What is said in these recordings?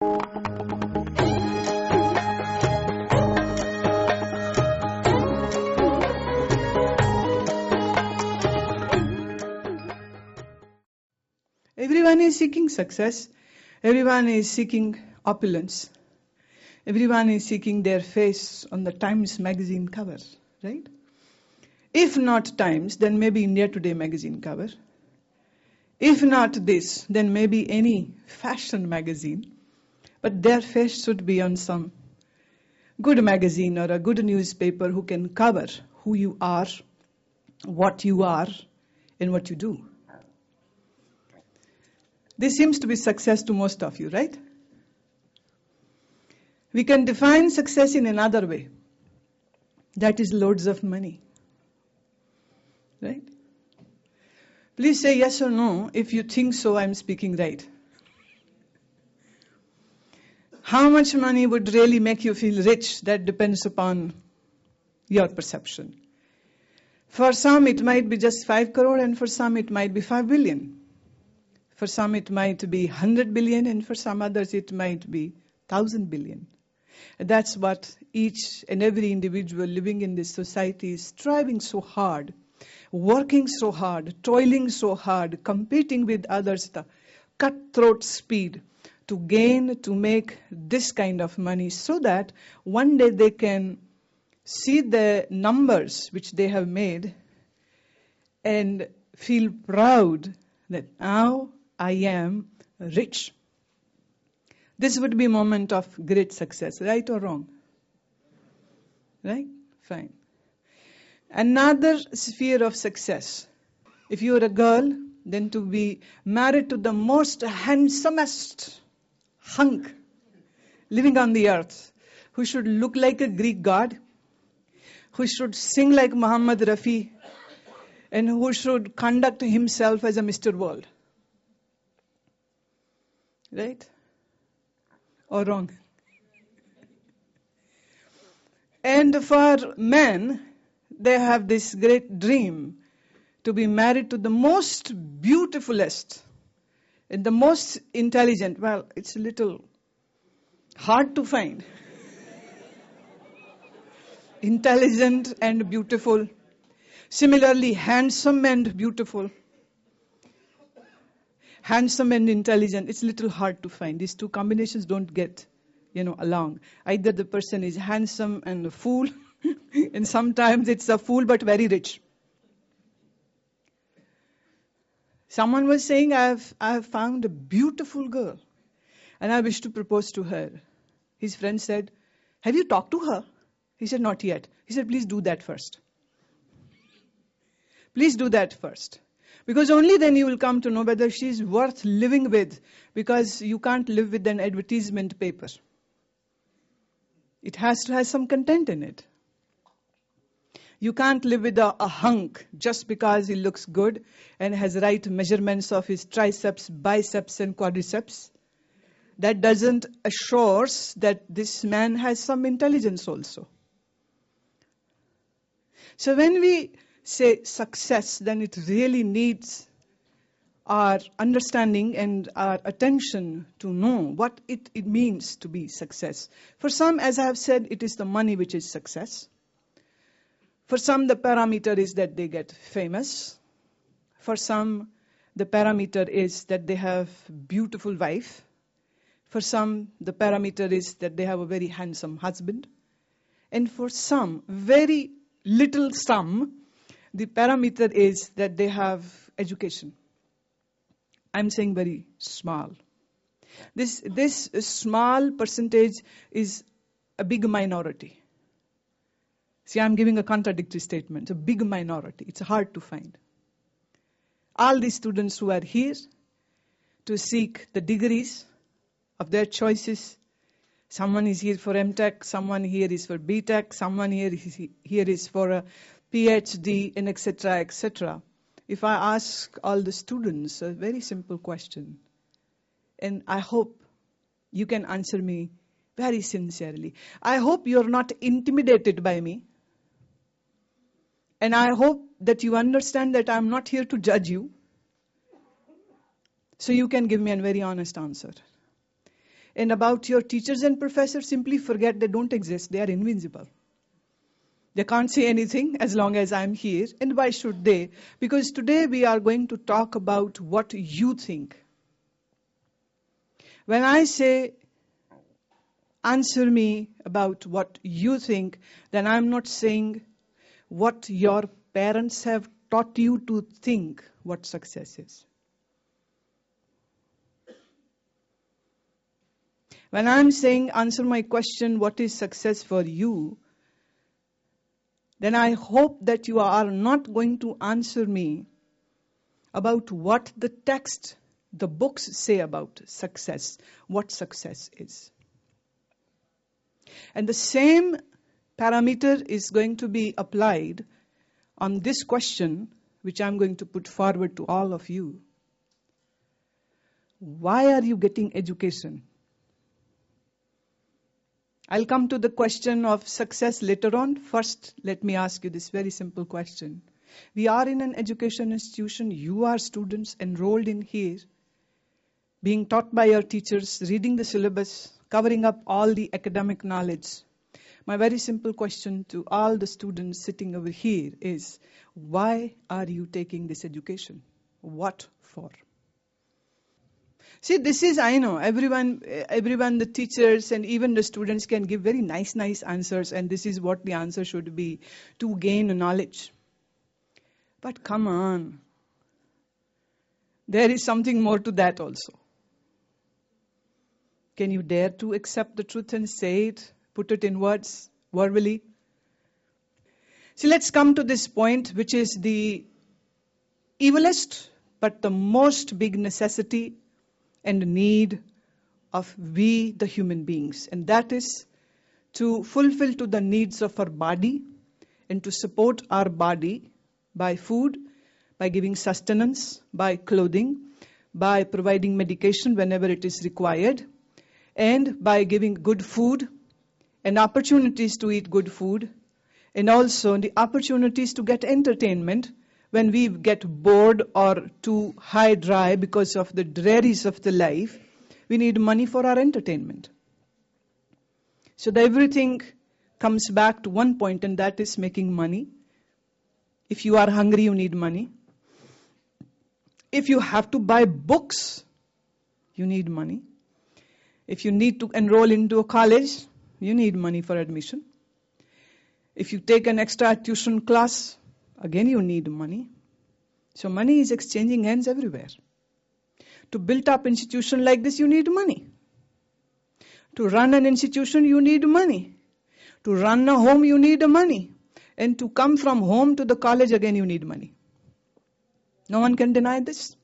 Everyone is seeking success. Everyone is seeking opulence. Everyone is seeking their face on the Times magazine cover, right? If not Times, then maybe India Today magazine cover. If not this, then maybe any fashion magazine. But their face should be on some good magazine or a good newspaper who can cover who you are, and what you do. This seems to be success to most of you, right? We can define success in another way. That is loads of money. Right? Please say yes or no if you think so I'm speaking right. How much money would really make you feel rich? That depends upon your perception. For some it might be just 5 crore and for some it might be 5 billion. For some it might be 100 billion and for some others it might be 1,000 billion. That's what each and every individual living in this society is striving so hard, working so hard, toiling so hard, competing with others, the cutthroat speed to gain, to make this kind of money so that one day they can see the numbers which they have made and feel proud that now I am rich. This would be a moment of great success, right or wrong? Right? Fine. Another sphere of success. If you are a girl, then to be married to the most handsomest hunk living on the earth, who should look like a Greek god, who should sing like Muhammad Rafi, and who should conduct himself as a Mr. World. Right? Or wrong? And for men, they have this great dream to be married to the most beautifulest and the most intelligent. Well, it's a little hard to find. Intelligent and beautiful. Similarly, handsome and beautiful. Handsome and intelligent, it's a little hard to find. These two combinations don't get, along. Either the person is handsome and a fool, and sometimes it's a fool but very rich. Someone was saying, I have found a beautiful girl, and I wish to propose to her. His friend said, have you talked to her? He said, not yet. He said, please do that first. Please do that first. Because only then you will come to know whether she is worth living with, because you can't live with an advertisement paper. It has to have some content in it. You can't live with a hunk just because he looks good and has right measurements of his triceps, biceps and quadriceps. That doesn't assure that this man has some intelligence also. So when we say success, then it really needs our understanding and our attention to know what it means to be success. For some, as I have said, it is the money which is success. For some, the parameter is that they get famous. For some, the parameter is that they have beautiful wife. For some, the parameter is that they have a very handsome husband. And for some, very little sum, the parameter is that they have education. I'm saying very small. This small percentage is a big minority. See, I'm giving a contradictory statement. It's a big minority. It's hard to find. All these students who are here to seek the degrees of their choices, someone is here for MTech, someone here is for BTech, someone here is for a PhD, and etc., etc. If I ask all the students a very simple question, and I hope you can answer me very sincerely. I hope you're not intimidated by me. And I hope that you understand that I'm not here to judge you. So you can give me a very honest answer. And about your teachers and professors, simply forget they don't exist. They are invincible. They can't say anything as long as I'm here. And why should they? Because today we are going to talk about what you think. When I say, answer me about what you think, then I'm not saying what your parents have taught you to think what success is. When I'm saying, answer my question, what is success for you, then I hope that you are not going to answer me about what the text, the books say about success, what success is. And the same parameter is going to be applied on this question, which I'm going to put forward to all of you. Why are you getting education? I'll come to the question of success later on. First, let me ask you this very simple question. We are in an education institution. You are students enrolled in here, being taught by your teachers, reading the syllabus, covering up all the academic knowledge. My very simple question to all the students sitting over here is, why are you taking this education? What for? See, this is, I know, everyone, the teachers and even the students can give very nice answers, and this is what the answer should be, to gain knowledge. But come on, there is something more to that also. Can you dare to accept the truth and say it, put it in words, verbally? See, let's come to this point, which is the evilest, but the most big necessity and need of we, the human beings. And that is to fulfill to the needs of our body and to support our body by food, by giving sustenance, by clothing, by providing medication whenever it is required, and by giving good food and opportunities to eat good food, and also the opportunities to get entertainment when we get bored or too high dry because of the drearies of the life. We need money for our entertainment. So everything comes back to one point, and that is making money. If you are hungry, you need money. If you have to buy books, you need money. If you need to enroll into a college, you need money for admission. If you take an extra tuition class, again you need money. So money is exchanging hands everywhere. To build up an institution like this, you need money. To run an institution, you need money. To run a home, you need money. And to come from home to the college, again you need money. No one can deny this.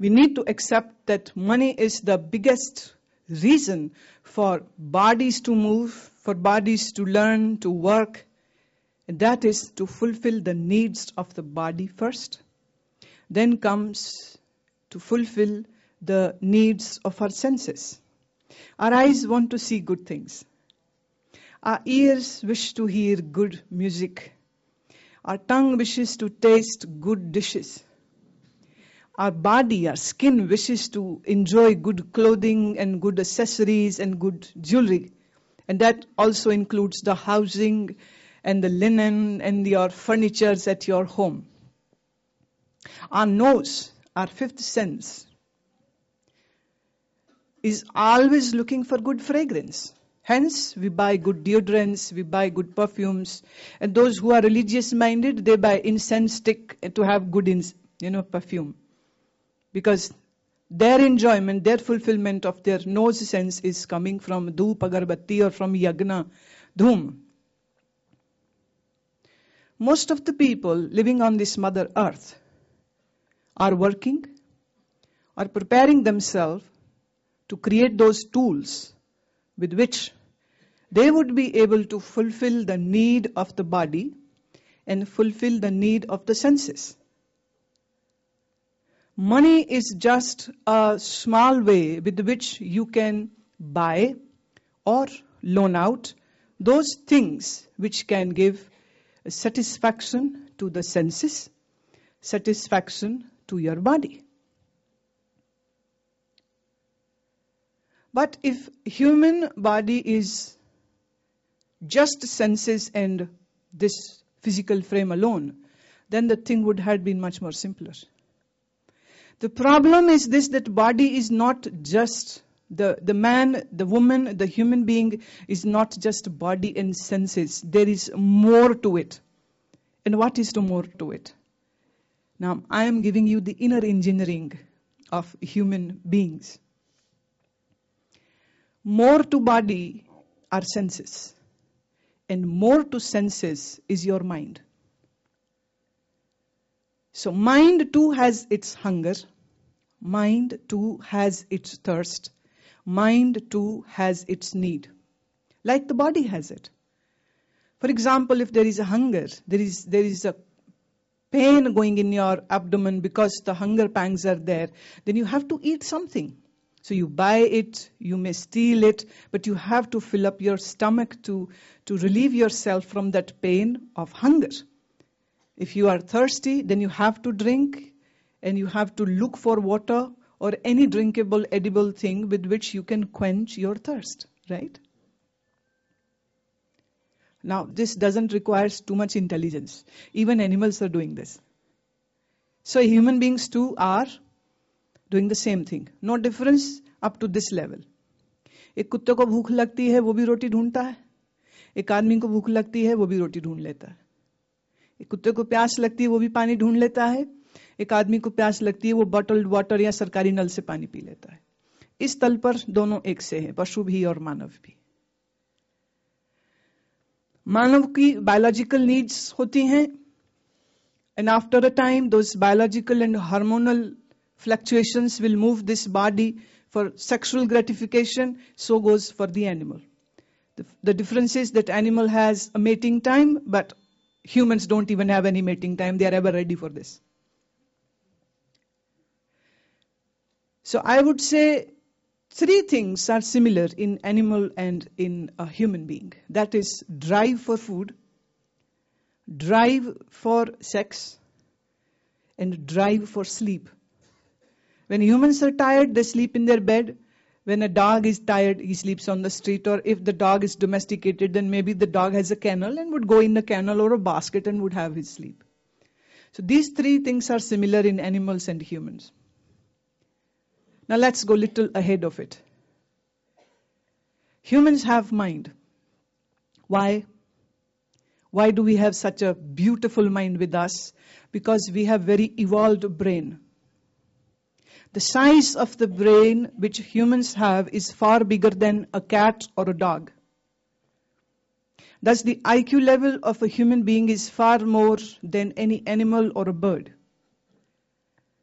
We need to accept that money is the biggest reason for bodies to move, for bodies to learn, to work. And that is to fulfill the needs of the body first. Then comes to fulfill the needs of our senses. Our eyes want to see good things. Our ears wish to hear good music. Our tongue wishes to taste good dishes. Our body, our skin wishes to enjoy good clothing and good accessories and good jewelry. And that also includes the housing and the linen and your furnitures at your home. Our nose, our fifth sense, is always looking for good fragrance. Hence, we buy good deodorants, we buy good perfumes. And those who are religious minded, they buy incense stick to have good perfume. Because their enjoyment, their fulfillment of their nose sense is coming from Dhoop Agarbatti or from Yagna, Dhoom. Most of the people living on this Mother Earth are working, are preparing themselves to create those tools with which they would be able to fulfill the need of the body and fulfill the need of the senses. Money is just a small way with which you can buy or loan out those things which can give satisfaction to the senses, satisfaction to your body. But if human body is just senses and this physical frame alone, then the thing would have been much more simpler. The problem is this, that body is not just the man, the woman, the human being is not just body and senses. There is more to it. And what is the more to it? Now, I am giving you the inner engineering of human beings. More to body are senses. And more to senses is your mind. So mind too has its hunger. Mind too has its thirst. Mind too has its need. Like the body has it. For example, if there is a hunger, there is a pain going in your abdomen because the hunger pangs are there, then you have to eat something. So you buy it, you may steal it, but you have to fill up your stomach to relieve yourself from that pain of hunger. If you are thirsty, then you have to drink, and you have to look for water or any drinkable, edible thing with which you can quench your thirst, right? Now, this doesn't require too much intelligence. Even animals are doing this. So human beings too are doing the same thing. No difference up to this level. एक कुत्ते को भूख लगती है, वो भी रोटी ढूंढता है. एक आदमी को भूख लगती है, वो भी रोटी ढूंढ लेता है. एक कुत्ते को प्यास लगती है, वो भी पानी ढूंढ लेता है. एक आदमी को प्यास लगती है, वो बॉटल्ड वाटर या सरकारी नल से पानी पी लेता है. इस तल पर दोनों एक से हैं, पशु भी और मानव भी. मानव की बायोलॉजिकल नीड्स होती हैं, and after a time those biological and hormonal fluctuations will move this body for sexual gratification. So goes for the animal. The difference is that animal has a mating time, but humans don't even have any mating time. They are ever ready for this. So I would say three things are similar in animal and in a human being. That is drive for food, drive for sex, and drive for sleep. When humans are tired, they sleep in their bed. When a dog is tired, he sleeps on the street. Or if the dog is domesticated, then maybe the dog has a kennel and would go in a kennel or a basket and would have his sleep. So these three things are similar in animals and humans. Now let's go a little ahead of it. Humans have mind. Why? Why do we have such a beautiful mind with us? Because we have very evolved brain. The size of the brain which humans have is far bigger than a cat or a dog. Thus, the IQ level of a human being is far more than any animal or a bird.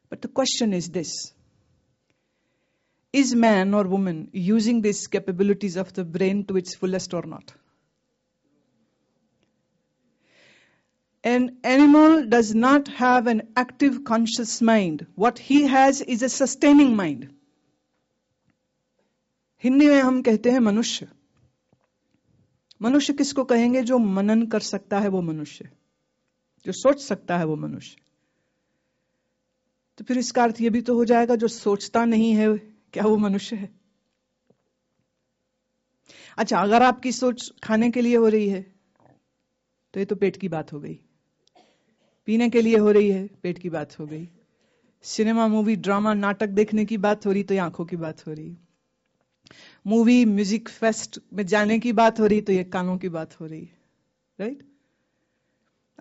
But the question is this: is man or woman using these capabilities of the brain to its fullest or not? An animal does not have an active conscious mind. What he has is a sustaining mind. Hindi में हम कहते हैं मनुष्य. मनुष्य किसको कहेंगे? जो मनन कर सकता है वो मनुष्य, जो सोच सकता है वो मनुष्य. तो फिर इसका अर्थ ये भी तो हो जाएगा जो सोचता नहीं है, क्या वो मनुष्य है? अच्छा, अगर आपकी सोच खाने के लिए हो रही है तो ये तो पेट की बात हो गई. पीने के लिए हो रही है, पेट की बात हो गई. सिनेमा, मूवी, ड्रामा, नाटक देखने की बात हो रही तो ये आंखों की बात हो रही. मूवी, म्यूजिक फेस्ट में जाने की बात हो रही तो ये कानों की बात हो रही. राइट?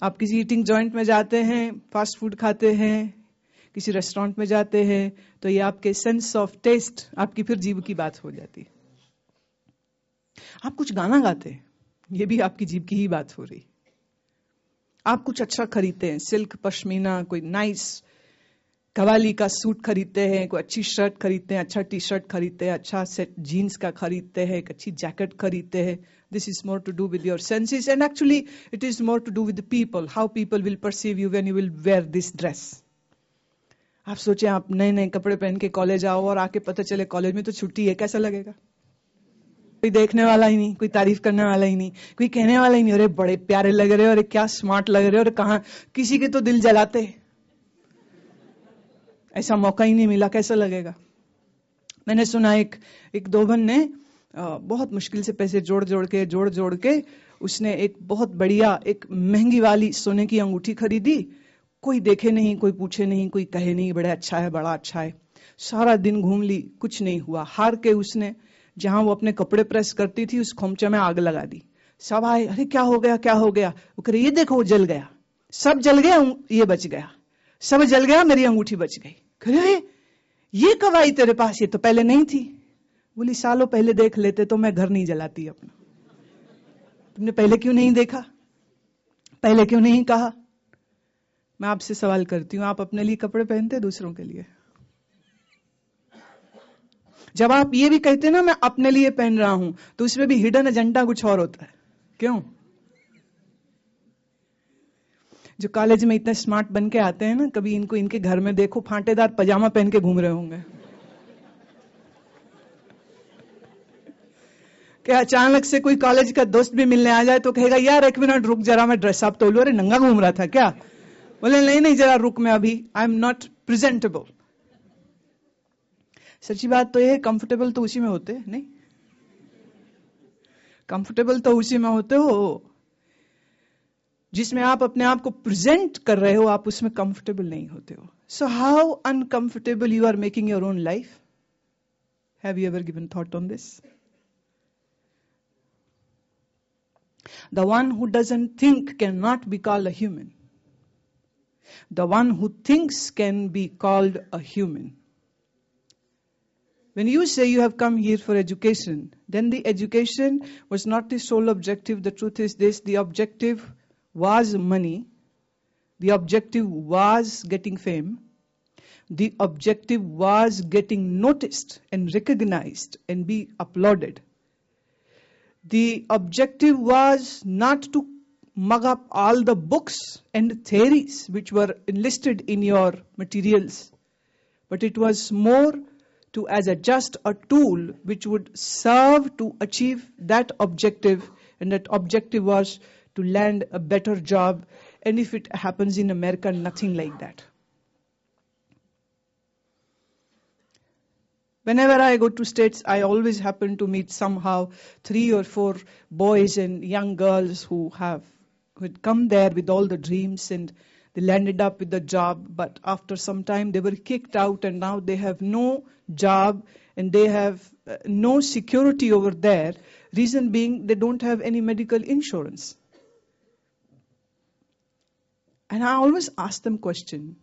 आप किसी ईटिंग जॉइंट में जाते हैं, फास्ट फूड खाते हैं, किसी रेस्टोरेंट में जाते हैं, तो ये आपके सेंस ऑफ टेस्ट, आपकी फिर जीभ की बात हो जाती. आप कुछ गाना गाते हैं, ये भी आपकी जीभ की ही बात हो रही. आप कुछ अच्छा खरीदते हैं, सिल्क, पश्मीना, कोई नाइस कवाली का सूट खरीदते हैं, कोई अच्छी शर्ट खरीदते हैं, अच्छा टी शर्ट खरीदते हैं, अच्छा सेट जीन्स का खरीदते हैं, एक अच्छी जैकेट खरीदते हैं. This is more to do with your senses, and actually it is more to do with people, how people will perceive you when you will wear this dress. आप सोचें, आप नए नए कपड़े पहन के कॉलेज आओ और आके पता चले कॉलेज में तो छुट्टी है, कैसा लगेगा? कोई देखने वाला ही नहीं, कोई तारीफ करने वाला ही नहीं, कोई कहने वाला ही नहीं, अरे बड़े प्यारे लग रहे हो, अरे क्या स्मार्ट लग रहे हो, अरे कहाँ किसी के तो दिल जलाते, ऐसा मौका ही नहीं मिला, कैसा लगेगा? मैंने सुना एक दोभन ने बहुत मुश्किल से पैसे जोड़ के उसने एक बहुत बढ़िया एक महंगी वाली सोने की अंगूठी खरीदी। कोई देखे नहीं, कोई पूछे नहीं, कोई कहे नहीं बड़ा अच्छा है। सारा दिन घूम ली, कुछ नहीं हुआ। हार के उसने जहां वो अपने कपड़े प्रेस करती थी उस खोमचे में आग लगा दी। सब आए, अरे क्या हो गया। वो कह रहे ये देखो वो जल गया, सब जल गया, ये बच गया, सब जल गया, मेरी अंगूठी बच गई। कह रहे ये कब आई तेरे पास, ये तो पहले नहीं थी। बोली सालों पहले देख लेते तो मैं घर नहीं जलाती अपना। तुमने पहले क्यों नहीं देखा, पहले क्यों नहीं कहा? मैं आपसे सवाल करती हूं, आप अपने लिए कपड़े पहनते दूसरों के लिए? जब आप ये भी कहते ना मैं अपने लिए पहन रहा हूं, तो उसमें भी हिडन एजेंडा कुछ और होता है। क्यों? जो कॉलेज में इतने स्मार्ट बन के आते हैं ना, कभी इनको इनके घर में देखो फांटेदार पजामा पहन के घूम रहे होंगे। कि अचानक से कोई कॉलेज का दोस्त भी मिलने आ जाए तो कहेगा यार एक मिनट रुक जरा, मैं ड्रेस अप तो लूं। अरे नंगा घूम रहा था क्या? बोले नहीं जरा रुक, मैं अभी आई एम नॉट प्रेजेंटेबल। सच्ची बात तो ये है, कंफर्टेबल तो उसी में होते नहीं, कंफर्टेबल तो उसी में होते हो जिसमें आप अपने आप को प्रेजेंट कर रहे हो, आप उसमें कंफर्टेबल नहीं होते हो। So how uncomfortable you are making your own life? Have you ever given thought on this? The one who doesn't think cannot be called a human. The one who thinks can be called a human. When you say you have come here for education, then the education was not the sole objective. The truth is this: the objective was money. The objective was getting fame. The objective was getting noticed and recognized and be applauded. The objective was not to mug up all the books and theories which were enlisted in your materials, but it was more to as just a tool which would serve to achieve that objective, and that objective was to land a better job. And if it happens in America, nothing like that. Whenever I go to States, I always happen to meet somehow 3 or 4 boys and young girls who had come there with all the dreams, and they landed up with a job. But after some time, they were kicked out, and now they have no job and they have no security over there. Reason being, they don't have any medical insurance. And I always ask them question,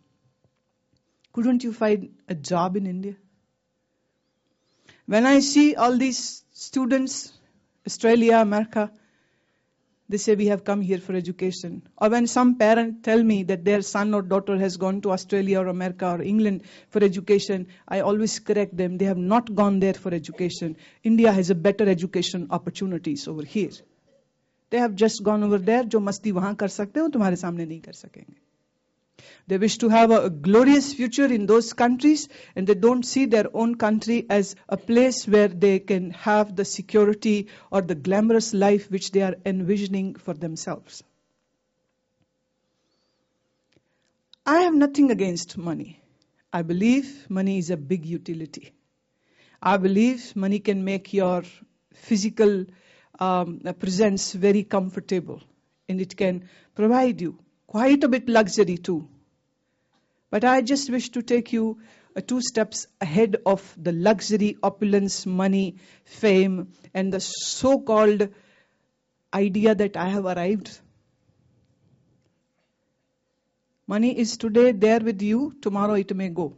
couldn't you find a job in India? When I see all these students, Australia, America, they say we have come here for education. Or when some parent tell me that their son or daughter has gone to Australia or America or England for education, I always correct them. They have not gone there for education. India has a better education opportunities over here. They have just gone over there. जो मस्ती वहां कर सकते हो तुम्हारे सामने नहीं कर सकेंगे. They wish to have a glorious future in those countries, and they don't see their own country as a place where they can have the security or the glamorous life which they are envisioning for themselves. I have nothing against money. I believe money is a big utility. I believe money can make your physical presence very comfortable, and it can provide you quite a bit luxury too. But I just wish to take you 2 steps ahead of the luxury, opulence, money, fame, and the so-called idea that I have arrived. Money is today there with you, tomorrow it may go.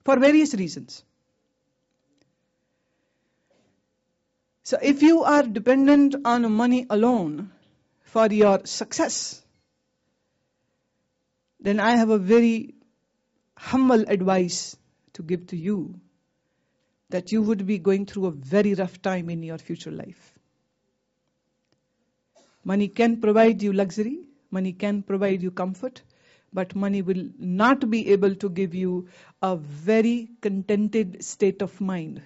For various reasons. So if you are dependent on money alone for your success, then I have a very humble advice to give to you, that you would be going through a very rough time in your future life. Money can provide you luxury, money can provide you comfort, but money will not be able to give you a very contented state of mind.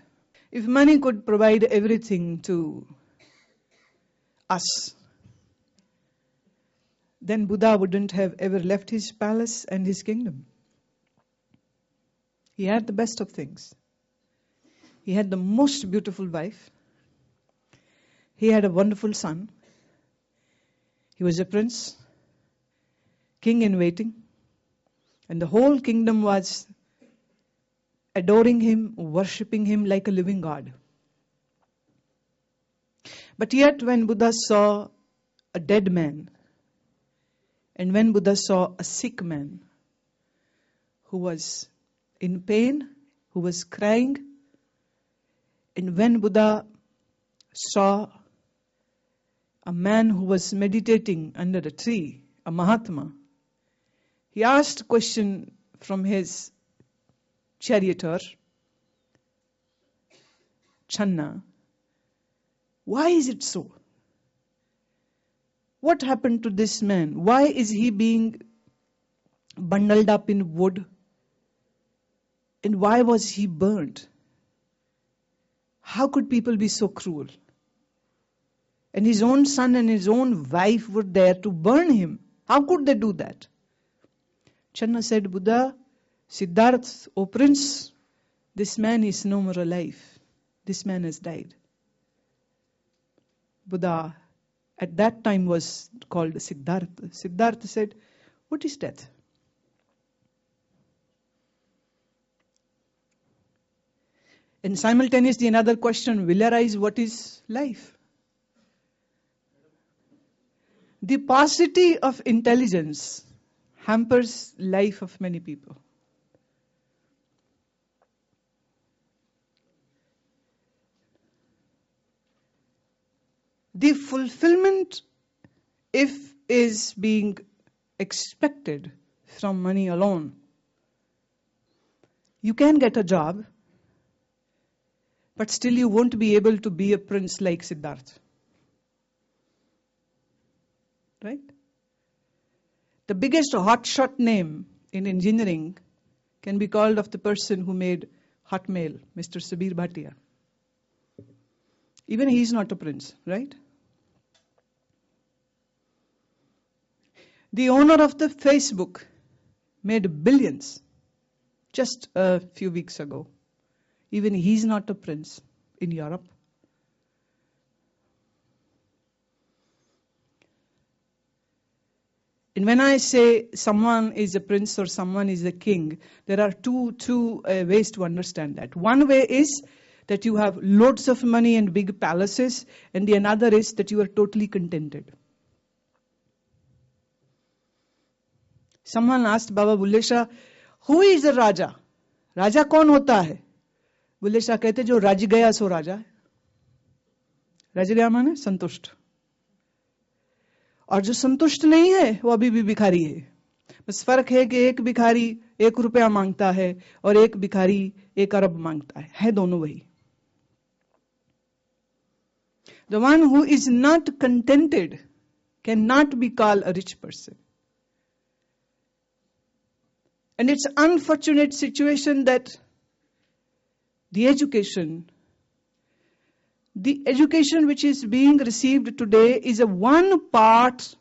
If money could provide everything to us, then Buddha wouldn't have ever left his palace and his kingdom. He had the best of things. He had the most beautiful wife. He had a wonderful son. He was a prince, king in waiting. And the whole kingdom was adoring him, worshipping him like a living God. But yet when Buddha saw a dead man, and when Buddha saw a sick man who was in pain, who was crying, and when Buddha saw a man who was meditating under a tree, a Mahatma, he asked a question from his charioteer, Channa, why is it so? What happened to this man? Why is he being bundled up in wood? And why was he burnt? How could people be so cruel? And his own son and his own wife were there to burn him. How could they do that? Channa said, Buddha, Siddhartha, O prince, this man is no more alive. This man has died. Buddha at that time was called Siddhartha. Siddhartha said, what is death? And simultaneously another question will arise, what is life? The paucity of intelligence hampers life of many people. The fulfillment, if is being expected from money alone, you can get a job, but still you won't be able to be a prince like Siddhartha. Right? The biggest hotshot name in engineering can be called of the person who made Hotmail, Mr. Sabir Bhatia. Even he is not a prince, right? The owner of the Facebook made billions just a few weeks ago. Even he's not a prince in Europe. And when I say someone is a prince or someone is a king, there are two ways to understand that. One way is that you have loads of money and big palaces, and the another is that you are totally contented. Someone asked Baba Bulle Shah, who is a Raja? Raja कौन होता है? बुल्ले शाह कहते जो राज गया सो राजा है. राज गया माने संतुष्ट. और जो संतुष्ट नहीं है वो अभी भी भिखारी है. बस फर्क है कि एक भिखारी 1 रुपया मांगता है और एक भिखारी 1 अरब मांगता है दोनों वही. The one who is not contented cannot be called a rich person. And it's an unfortunate situation that the education which is being received today is a one part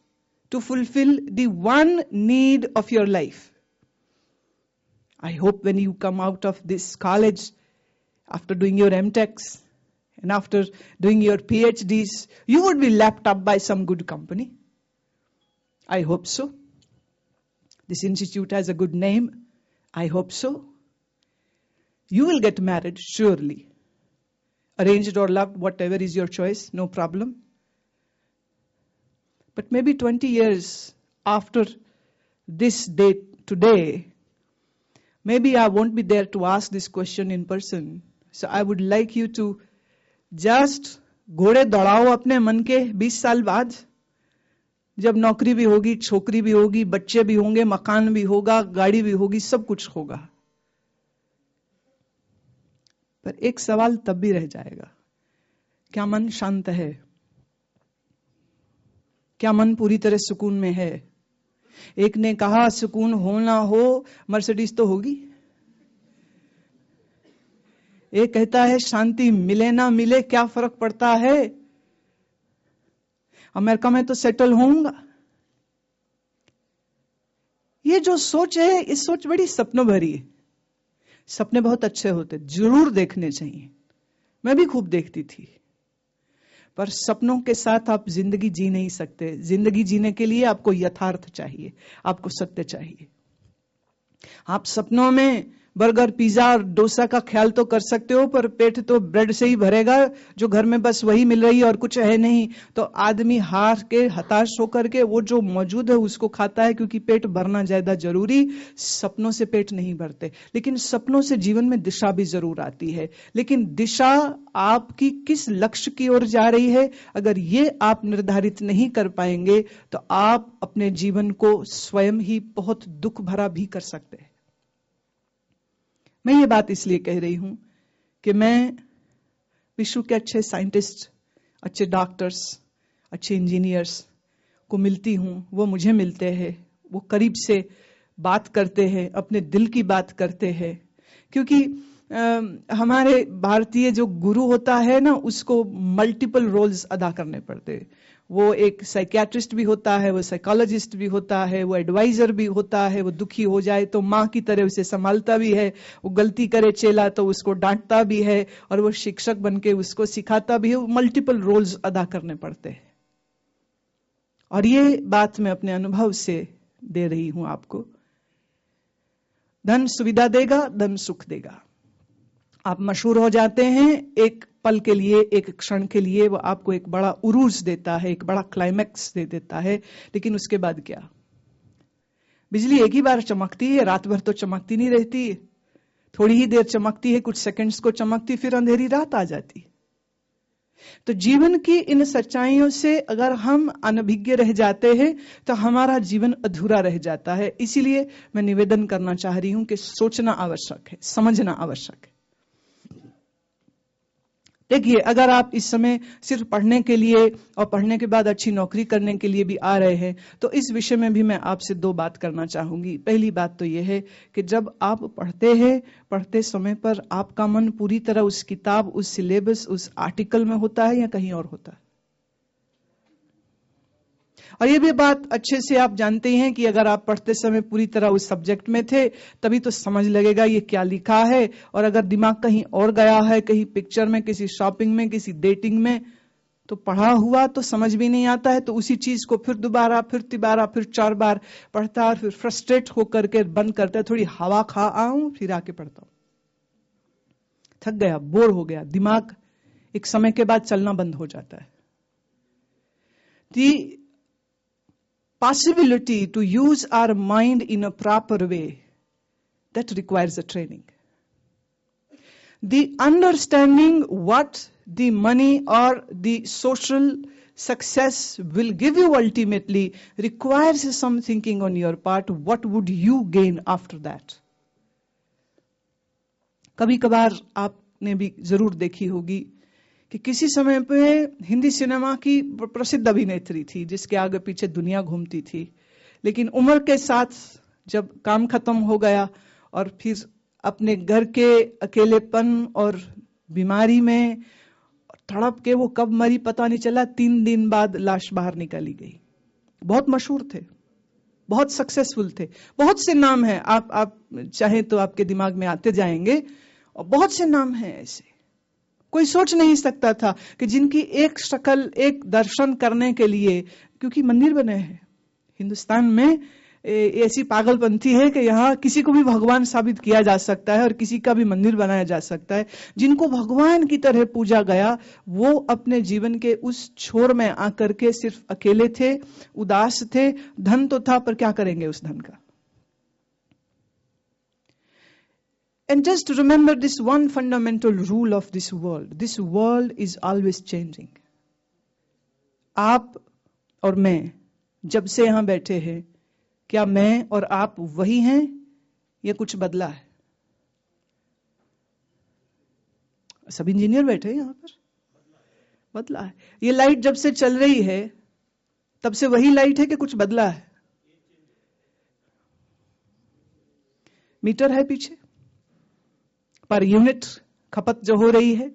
to fulfill the one need of your life. I hope when you come out of this college, after doing your MTechs and after doing your PhDs, you would be lapped up by some good company. I hope so. This institute has a good name. I hope so. You will get married, surely. Arranged or loved, whatever is your choice, no problem. But maybe 20 years after this date today, maybe I won't be there to ask this question in person. So I would like you to just घोड़े दौड़ाओ अपने मन के 20 साल बाद, जब नौकरी भी होगी, छोकरी भी होगी, बच्चे भी होंगे, मकान भी होगा, गाड़ी भी होगी, सब कुछ होगा. पर एक सवाल तब भी रह जाएगा, क्या मन शांत है? क्या मन पूरी तरह सुकून में है? एक ने कहा सुकून हो ना हो, मर्सिडीज तो होगी. एक कहता है शांति मिले ना मिले क्या फर्क पड़ता है, अमेरिका में तो सेटल होऊंगा. ये जो सोच है, इस सोच बड़ी सपनों भरी है. सपने बहुत अच्छे होते, जरूर देखने चाहिए, मैं भी खूब देखती थी, पर सपनों के साथ आप जिंदगी जी नहीं सकते। जिंदगी जीने के लिए आपको यथार्थ चाहिए, आपको सत्य चाहिए। आप सपनों में बर्गर, पिज्जा और डोसा का ख्याल तो कर सकते हो, पर पेट तो ब्रेड से ही भरेगा जो घर में बस वही मिल रही है और कुछ है नहीं। तो आदमी हार के, हताश होकर के वो जो मौजूद है उसको खाता है, क्योंकि पेट भरना ज्यादा जरूरी। सपनों से पेट नहीं भरते, लेकिन सपनों से जीवन में दिशा भी जरूर आती है। लेकिन दिशा आपकी किस लक्ष्य की ओर जा रही है, अगर ये आप निर्धारित नहीं कर पाएंगे तो आप अपने जीवन को स्वयं ही बहुत दुख भरा भी कर सकते हैं। मैं ये बात इसलिए कह रही हूं कि मैं विश्व के अच्छे साइंटिस्ट, अच्छे डॉक्टर्स, अच्छे इंजीनियर्स को मिलती हूं, वो मुझे मिलते हैं, वो करीब से बात करते हैं, अपने दिल की बात करते हैं। क्योंकि हमारे भारतीय जो गुरु होता है ना, उसको मल्टीपल रोल्स अदा करने पड़ते हैं। वो एक साइकियाट्रिस्ट भी होता है, वो साइकोलॉजिस्ट भी होता है, वो एडवाइजर भी होता है, वो दुखी हो जाए तो माँ की तरह उसे संभालता भी है, वो गलती करे चेला तो उसको डांटता भी है, और वो शिक्षक बनके उसको सिखाता भी है। वो मल्टीपल रोल्स अदा करने पड़ते हैं। और ये बात मैं अपने अनुभव से दे रही हूं आपको। धन सुविधा देगा, धन सुख देगा। आप मशहूर हो जाते हैं एक पल के लिए, एक क्षण के लिए, वो आपको एक बड़ा उरूज देता है, एक बड़ा क्लाइमैक्स दे देता है, लेकिन उसके बाद क्या? बिजली एक ही बार चमकती है, रात भर तो चमकती नहीं रहती, थोड़ी ही देर चमकती है, कुछ सेकंड्स को चमकती, फिर अंधेरी रात आ जाती। तो जीवन की इन सच्चाइयों से अगर हम अनभिज्ञ रह जाते हैं तो हमारा जीवन अधूरा रह जाता है। इसीलिए मैं निवेदन करना चाह रही हूं कि सोचना आवश्यक है, समझना आवश्यक है। देखिए, अगर आप इस समय सिर्फ पढ़ने के लिए और पढ़ने के बाद अच्छी नौकरी करने के लिए भी आ रहे हैं, तो इस विषय में भी मैं आपसे दो बात करना चाहूंगी। पहली बात तो यह है कि जब आप पढ़ते हैं, पढ़ते समय पर आपका मन पूरी तरह उस किताब, उस सिलेबस, उस आर्टिकल में होता है या कहीं और होता है? और ये भी बात अच्छे से आप जानते हैं कि अगर आप पढ़ते समय पूरी तरह उस सब्जेक्ट में थे, तभी तो समझ लगेगा ये क्या लिखा है। और अगर दिमाग कहीं और गया है, कहीं पिक्चर में, किसी शॉपिंग में, किसी डेटिंग में, तो पढ़ा हुआ तो समझ भी नहीं आता है। तो उसी चीज को फिर दोबारा, फिर तिबारा, फिर 4 बार पढ़ता है, फिर फ्रस्ट्रेट होकर के बंद करता है, थोड़ी हवा खा आऊं फिर आके पढ़ता हूं। थक गया, बोर हो गया, दिमाग एक समय के बाद चलना बंद हो जाता है। Possibility to use our mind in a proper way, that requires a training. The understanding what the money or the social success will give you ultimately requires some thinking on your part. What would you gain after that? कभी कभार आपने भी जरूर देखी होगी कि किसी समय पे हिंदी सिनेमा की प्रसिद्ध अभिनेत्री थी जिसके आगे पीछे दुनिया घूमती थी, लेकिन उम्र के साथ जब काम खत्म हो गया और फिर अपने घर के अकेलेपन और बीमारी में तड़प के वो कब मरी पता नहीं चला। 3 दिन बाद लाश बाहर निकाली गई। बहुत मशहूर थे, बहुत सक्सेसफुल थे, बहुत से नाम हैं, आप चाहे तो आपके दिमाग में आते जाएंगे, और बहुत से नाम हैं ऐसे। कोई सोच नहीं सकता था कि जिनकी एक शक्ल, एक दर्शन करने के लिए, क्योंकि मंदिर बने हैं हिंदुस्तान में, ऐसी पागलपंथी है कि यहाँ किसी को भी भगवान साबित किया जा सकता है और किसी का भी मंदिर बनाया जा सकता है। जिनको भगवान की तरह पूजा गया, वो अपने जीवन के उस छोर में आकर के सिर्फ अकेले थे, उदास थे। धन तो था, पर क्या करेंगे उस धन का? And just remember this one fundamental rule of this world. This world is always changing. आप और मैं जब से यहां बैठे हैं, क्या मैं और आप वही हैं या कुछ बदला है? सब इंजीनियर बैठे हैं यहां पर, बदला है। ये लाइट जब से चल रही है तब से वही लाइट है कि कुछ बदला है? मीटर है पीछे, पर यूनिट खपत जो हो रही है,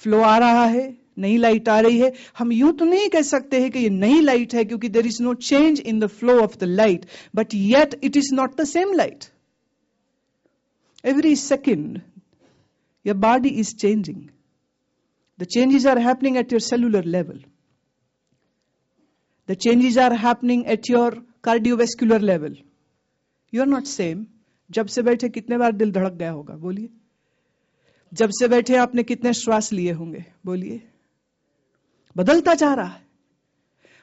फ्लो आ रहा है, नई लाइट आ रही है। हम यूं तो नहीं कह सकते हैं कि ये नई लाइट है, क्योंकि there is no change in the flow of the light, but yet it is not the same light. Every second, your body is changing. The changes are happening at your cellular level. The changes are happening at your cardiovascular level. You are not same. जब से बैठे कितने बार दिल धड़क गया होगा, बोलिए. जब से बैठे आपने कितने श्वास लिए होंगे, बोलिए. बदलता जा रहा है.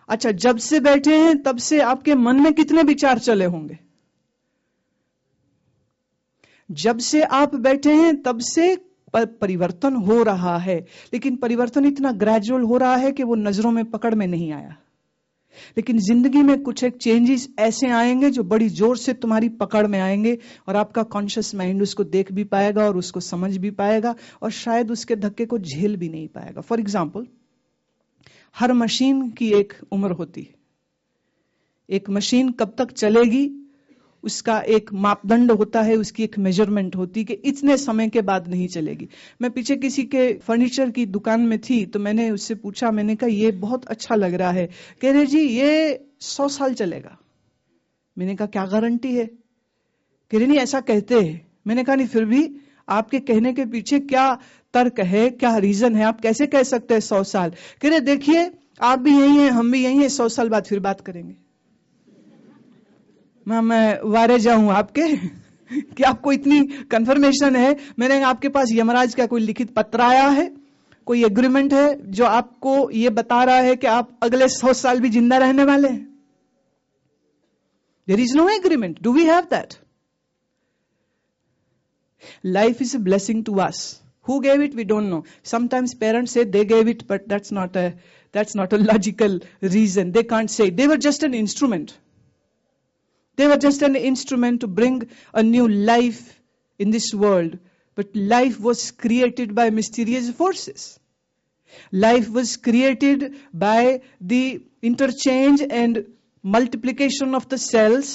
अच्छा, जब से बैठे हैं तब से आपके मन में कितने विचार चले होंगे. जब से आप बैठे हैं तब से परिवर्तन हो रहा है, लेकिन परिवर्तन इतना ग्रेजुअल हो रहा है कि वो नजरों में पकड़ में नहीं आया. लेकिन जिंदगी में कुछ एक चेंजेस ऐसे आएंगे जो बड़ी जोर से तुम्हारी पकड़ में आएंगे और आपका कॉन्शियस माइंड उसको देख भी पाएगा और उसको समझ भी पाएगा और शायद उसके धक्के को झेल भी नहीं पाएगा. फॉर एग्जाम्पल, हर मशीन की एक उम्र होती है. एक मशीन कब तक चलेगी उसका एक मापदंड होता है, उसकी एक मेजरमेंट होती है कि इतने समय के बाद नहीं चलेगी. मैं पीछे किसी के फर्नीचर की दुकान में थी तो मैंने उससे पूछा, मैंने कहा ये बहुत अच्छा लग रहा है. कह रहे जी ये 100 साल चलेगा. मैंने कहा क्या गारंटी है. कह रहे नहीं ऐसा कहते हैं. मैंने कहा नहीं फिर भी आपके कहने के पीछे क्या तर्क है, क्या रीजन है, आप कैसे कह सकते हैं 100 साल. कह रहे देखिए आप भी यही हैं, हम भी यही हैं, 100 साल बाद फिर बात करेंगे. मैं वारे जाऊं आपके कि आपको इतनी कंफर्मेशन है. मैंने आपके पास यमराज का कोई लिखित पत्र आया है, कोई एग्रीमेंट है जो आपको ये बता रहा है कि आप अगले 100 साल भी जिंदा रहने वाले हैं. There is no agreement. Do we have that? Life is a blessing to us. Who gave it? We don't know. Sometimes parents say they gave it, but that's not a logical reason. They can't say. They were just an instrument. They were just an instrument to bring a new life in this world. But life was created by mysterious forces. Life was created by the interchange and multiplication of the cells.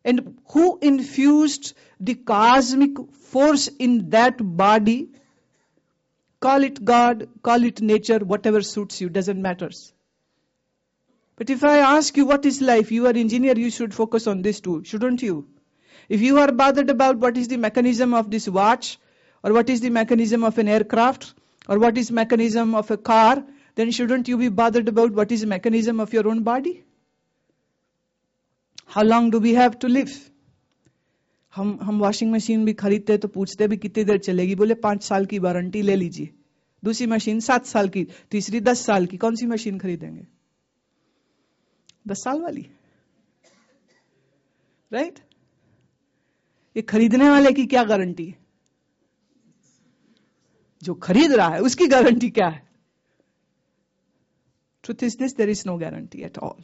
And who infused the cosmic force in that body? Call it God, call it nature, whatever suits you, doesn't matter. But if I ask you what is life, you are an engineer, you should focus on this too, shouldn't you? If you are bothered about what is the mechanism of this watch, or what is the mechanism of an aircraft, or what is mechanism of a car, then shouldn't you be bothered about what is the mechanism of your own body? How long do we have to live? हम washing machine भी खरीदते तो पूछते भी कितनी देर चलेगी. बोले 5 साल की वारंटी ले लीजिए. दूसरी मशीन 7 साल की, तीसरी 10 साल की. कौन सी मशीन खरीदेंगे? 10 साल वाली, राइट? ये खरीदने वाले की क्या गारंटी है? जो खरीद रहा है उसकी गारंटी क्या है? Truth is this, there is no guarantee at all.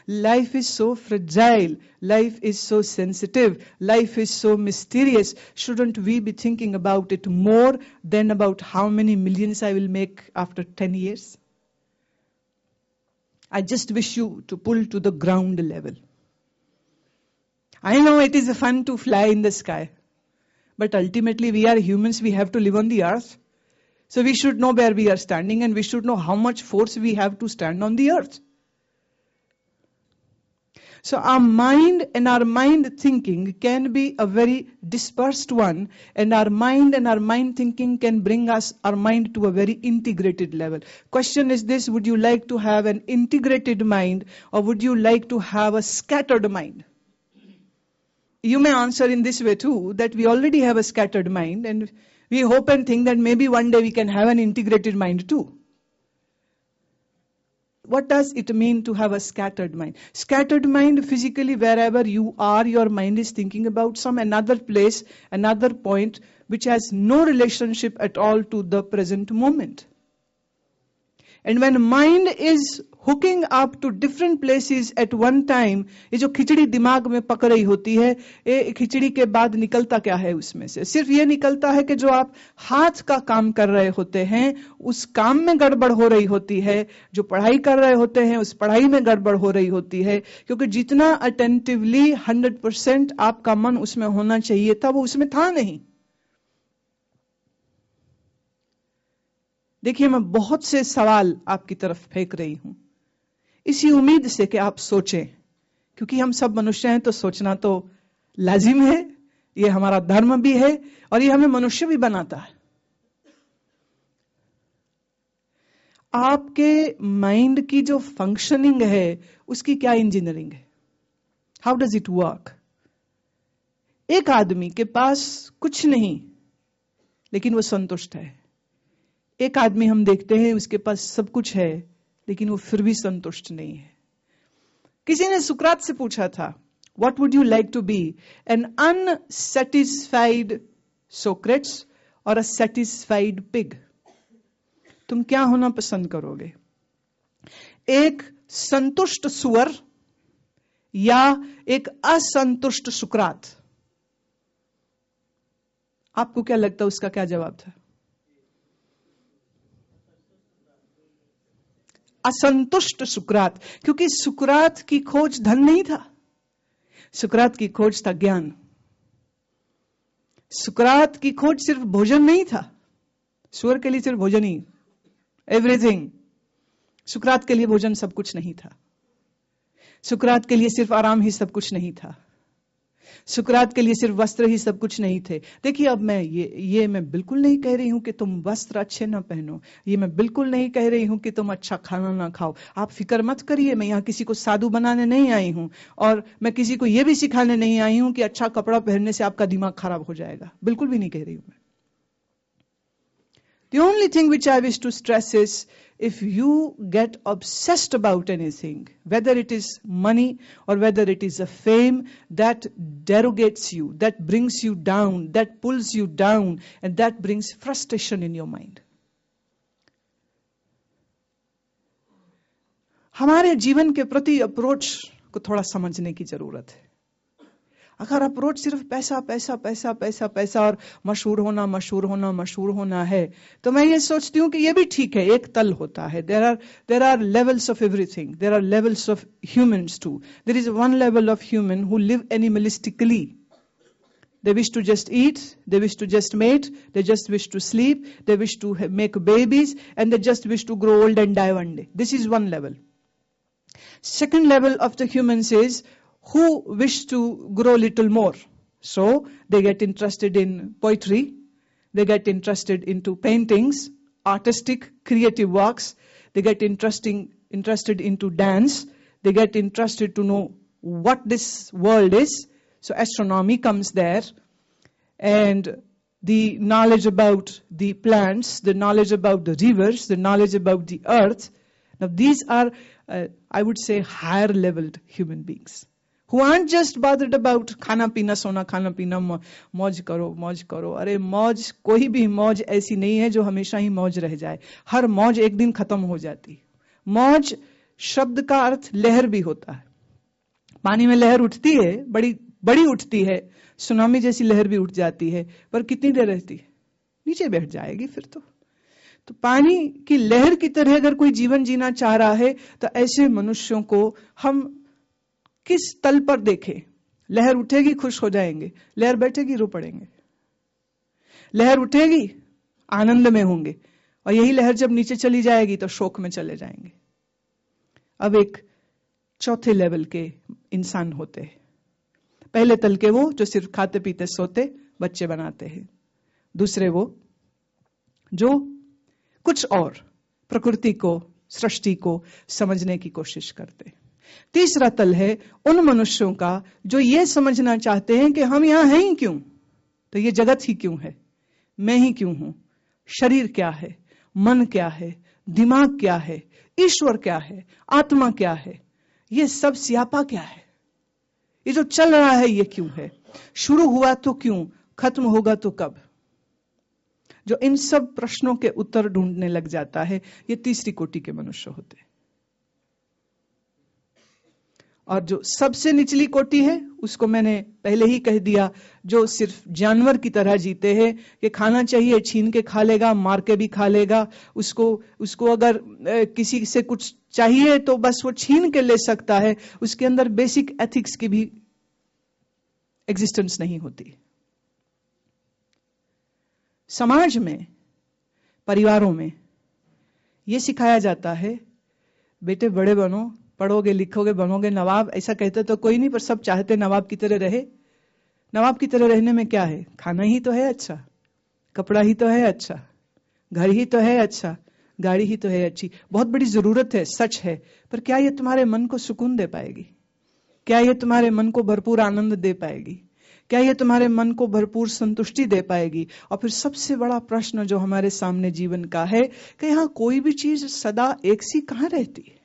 Life is so fragile. Life is so sensitive. Life is so mysterious. Shouldn't we be thinking about it more than about how many millions I will make after 10 years? I just wish you to pull to the ground level. I know it is fun to fly in the sky, but ultimately we are humans. We have to live on the earth. So we should know where we are standing, and we should know how much force we have to stand on the earth. So our mind and our mind thinking can be a very dispersed one, and our mind thinking can bring our mind to a very integrated level. Question is this: would you like to have an integrated mind, or would you like to have a scattered mind? You may answer in this way too, that we already have a scattered mind, and we hope and think that maybe one day we can have an integrated mind too. What does it mean to have a scattered mind? Scattered mind, physically wherever you are, your mind is thinking about some another place, another point, which has no relationship at all to the present moment. And when mind is hooking up to different places at one time, ये जो खिचड़ी दिमाग में पक रही होती है, ये खिचड़ी के बाद निकलता क्या है उसमें से? सिर्फ ये निकलता है कि जो आप हाथ का काम कर रहे होते हैं उस काम में गड़बड़ हो रही होती है, जो पढ़ाई कर रहे होते हैं उस पढ़ाई में गड़बड़ हो रही होती है, क्योंकि जितना अटेंटिवली 100% आपका मन उसमें होना चाहिए था वो उसमें था नहीं. देखिए, मैं बहुत से सवाल आपकी तरफ फेंक रही हूं इसी उम्मीद से कि आप सोचें, क्योंकि हम सब मनुष्य हैं तो सोचना तो लाजिम है. ये हमारा धर्म भी है और ये हमें मनुष्य भी बनाता है। आपके माइंड की जो फंक्शनिंग है उसकी क्या इंजीनियरिंग है? How does it work? एक आदमी के पास कुछ नहीं लेकिन वो संतुष्ट है। एक आदमी हम देखते हैं उसके पास सब कुछ है लेकिन वो फिर भी संतुष्ट नहीं है। किसी ने सुकरात से पूछा था, what would you like to be, an unsatisfied Socrates और अ सेटिस्फाइड पिग? तुम क्या होना पसंद करोगे, एक संतुष्ट सुअर या एक असंतुष्ट सुकरात? आपको क्या लगता है उसका क्या जवाब था? असंतुष्ट सुकरात, क्योंकि सुकरात की खोज धन नहीं था, सुकरात की खोज था ज्ञान। सुकरात की खोज सिर्फ भोजन नहीं था, सुअर के लिए सिर्फ भोजन ही एवरीथिंग। सुकरात के लिए भोजन सब कुछ नहीं था, सुकरात के लिए सिर्फ आराम ही सब कुछ नहीं था, सुकरात के लिए सिर्फ वस्त्र ही सब कुछ नहीं थे। देखिए, अब मैं ये मैं बिल्कुल नहीं कह रही हूं कि तुम वस्त्र अच्छे ना पहनो, ये मैं बिल्कुल नहीं कह रही हूं कि तुम अच्छा खाना ना खाओ। आप फिक्र मत करिए, मैं यहां किसी को साधु बनाने नहीं आई हूं और मैं किसी को यह भी सिखाने नहीं आई हूं कि अच्छा कपड़ा पहनने से आपका दिमाग खराब हो जाएगा, बिल्कुल भी नहीं कह रही हूं मैं। The only thing which I wish to stress is, if you get obsessed about anything, whether it is money or whether it is a fame, that derogates you, that brings you down, that pulls you down, and that brings frustration in your mind. हमारे जीवन के प्रति approach को थोड़ा समझने की जरूरत है। अगर अप्रोच सिर्फ पैसा पैसा पैसा पैसा पैसा और मशहूर होना मशहूर होना मशहूर होना है, तो मैं ये सोचती हूँ कि ये भी ठीक है, एक तल होता है। there are levels of everything. There are levels of humans too. There is one level of human who live animalistically. They wish to just eat, they wish to just mate, they just wish to sleep, they wish to make babies, and they just wish to grow old and die one day. This is one level. Second level of the humans is who wish to grow little more. So they get interested in poetry, they get interested into paintings, artistic, creative works, they get interested into dance, they get interested to know what this world is. So astronomy comes there, and the knowledge about the plants, the knowledge about the rivers, the knowledge about the earth. Now these are, I would say, higher leveled human beings who aren't just bothered about खाना पीना सोना खाना पीना, मौज करो मौज करो। अरे मौज, कोई भी मौज ऐसी नहीं है जो हमेशा ही मौज रह जाए। हर मौज एक दिन खत्म हो जाती। मौज शब्द का अर्थ लहर भी होता है। पानी में लहर उठती है, बड़ी बड़ी उठती है, सुनामी जैसी लहर भी उठ जाती है, पर कितनी देर रहती है? नीचे बैठ जाएगी फिर तो पानी की लहर की तरह अगर कोई जीवन जीना चाह रहा है तो ऐसे मनुष्यों को हम किस तल पर देखें? लहर उठेगी खुश हो जाएंगे, लहर बैठेगी रो पड़ेंगे। लहर उठेगी आनंद में होंगे, और यही लहर जब नीचे चली जाएगी तो शोक में चले जाएंगे। अब एक चौथे लेवल के इंसान होते हैं। पहले तल के वो जो सिर्फ खाते पीते सोते बच्चे बनाते हैं। दूसरे वो जो कुछ और प्रकृति को, सृष्टि को समझने की कोशिश करते हैं। तीसरा तल है उन मनुष्यों का जो ये समझना चाहते हैं कि हम यहां हैं ही क्यों, तो ये जगत ही क्यों है, मैं ही क्यों हूं, शरीर क्या है, मन क्या है, दिमाग क्या है, ईश्वर क्या है, आत्मा क्या है, ये सब स्यापा क्या है, ये जो चल रहा है ये क्यों है, शुरू हुआ तो क्यों, खत्म होगा तो कब। जो इन सब प्रश्नों के उत्तर ढूंढने लग जाता है, ये तीसरी कोटि के मनुष्य होते हैं। और जो सबसे निचली कोटि है उसको मैंने पहले ही कह दिया, जो सिर्फ जानवर की तरह जीते हैं कि खाना चाहिए छीन के खा लेगा, मार के भी खा लेगा, उसको अगर किसी से कुछ चाहिए तो बस वो छीन के ले सकता है, उसके अंदर बेसिक एथिक्स की भी एग्जिस्टेंस नहीं होती। समाज में, परिवारों में यह सिखाया जाता है, बेटे बड़े बनो, पढ़ोगे लिखोगे बनोगे नवाब। ऐसा कहते तो कोई नहीं, पर सब चाहते नवाब की तरह रहे। नवाब की तरह रहने में क्या है? खाना ही तो है अच्छा, कपड़ा ही तो है अच्छा, घर ही तो है अच्छा, गाड़ी ही तो है अच्छी, बहुत बड़ी जरूरत है, सच है। पर क्या ये तुम्हारे मन को सुकून दे पाएगी? क्या ये तुम्हारे मन को भरपूर आनंद दे पाएगी? क्या ये तुम्हारे मन को भरपूर संतुष्टि दे पाएगी? और फिर सबसे बड़ा प्रश्न जो हमारे सामने जीवन का है कि यहां कोई भी चीज सदा एक सी कहां रहती है?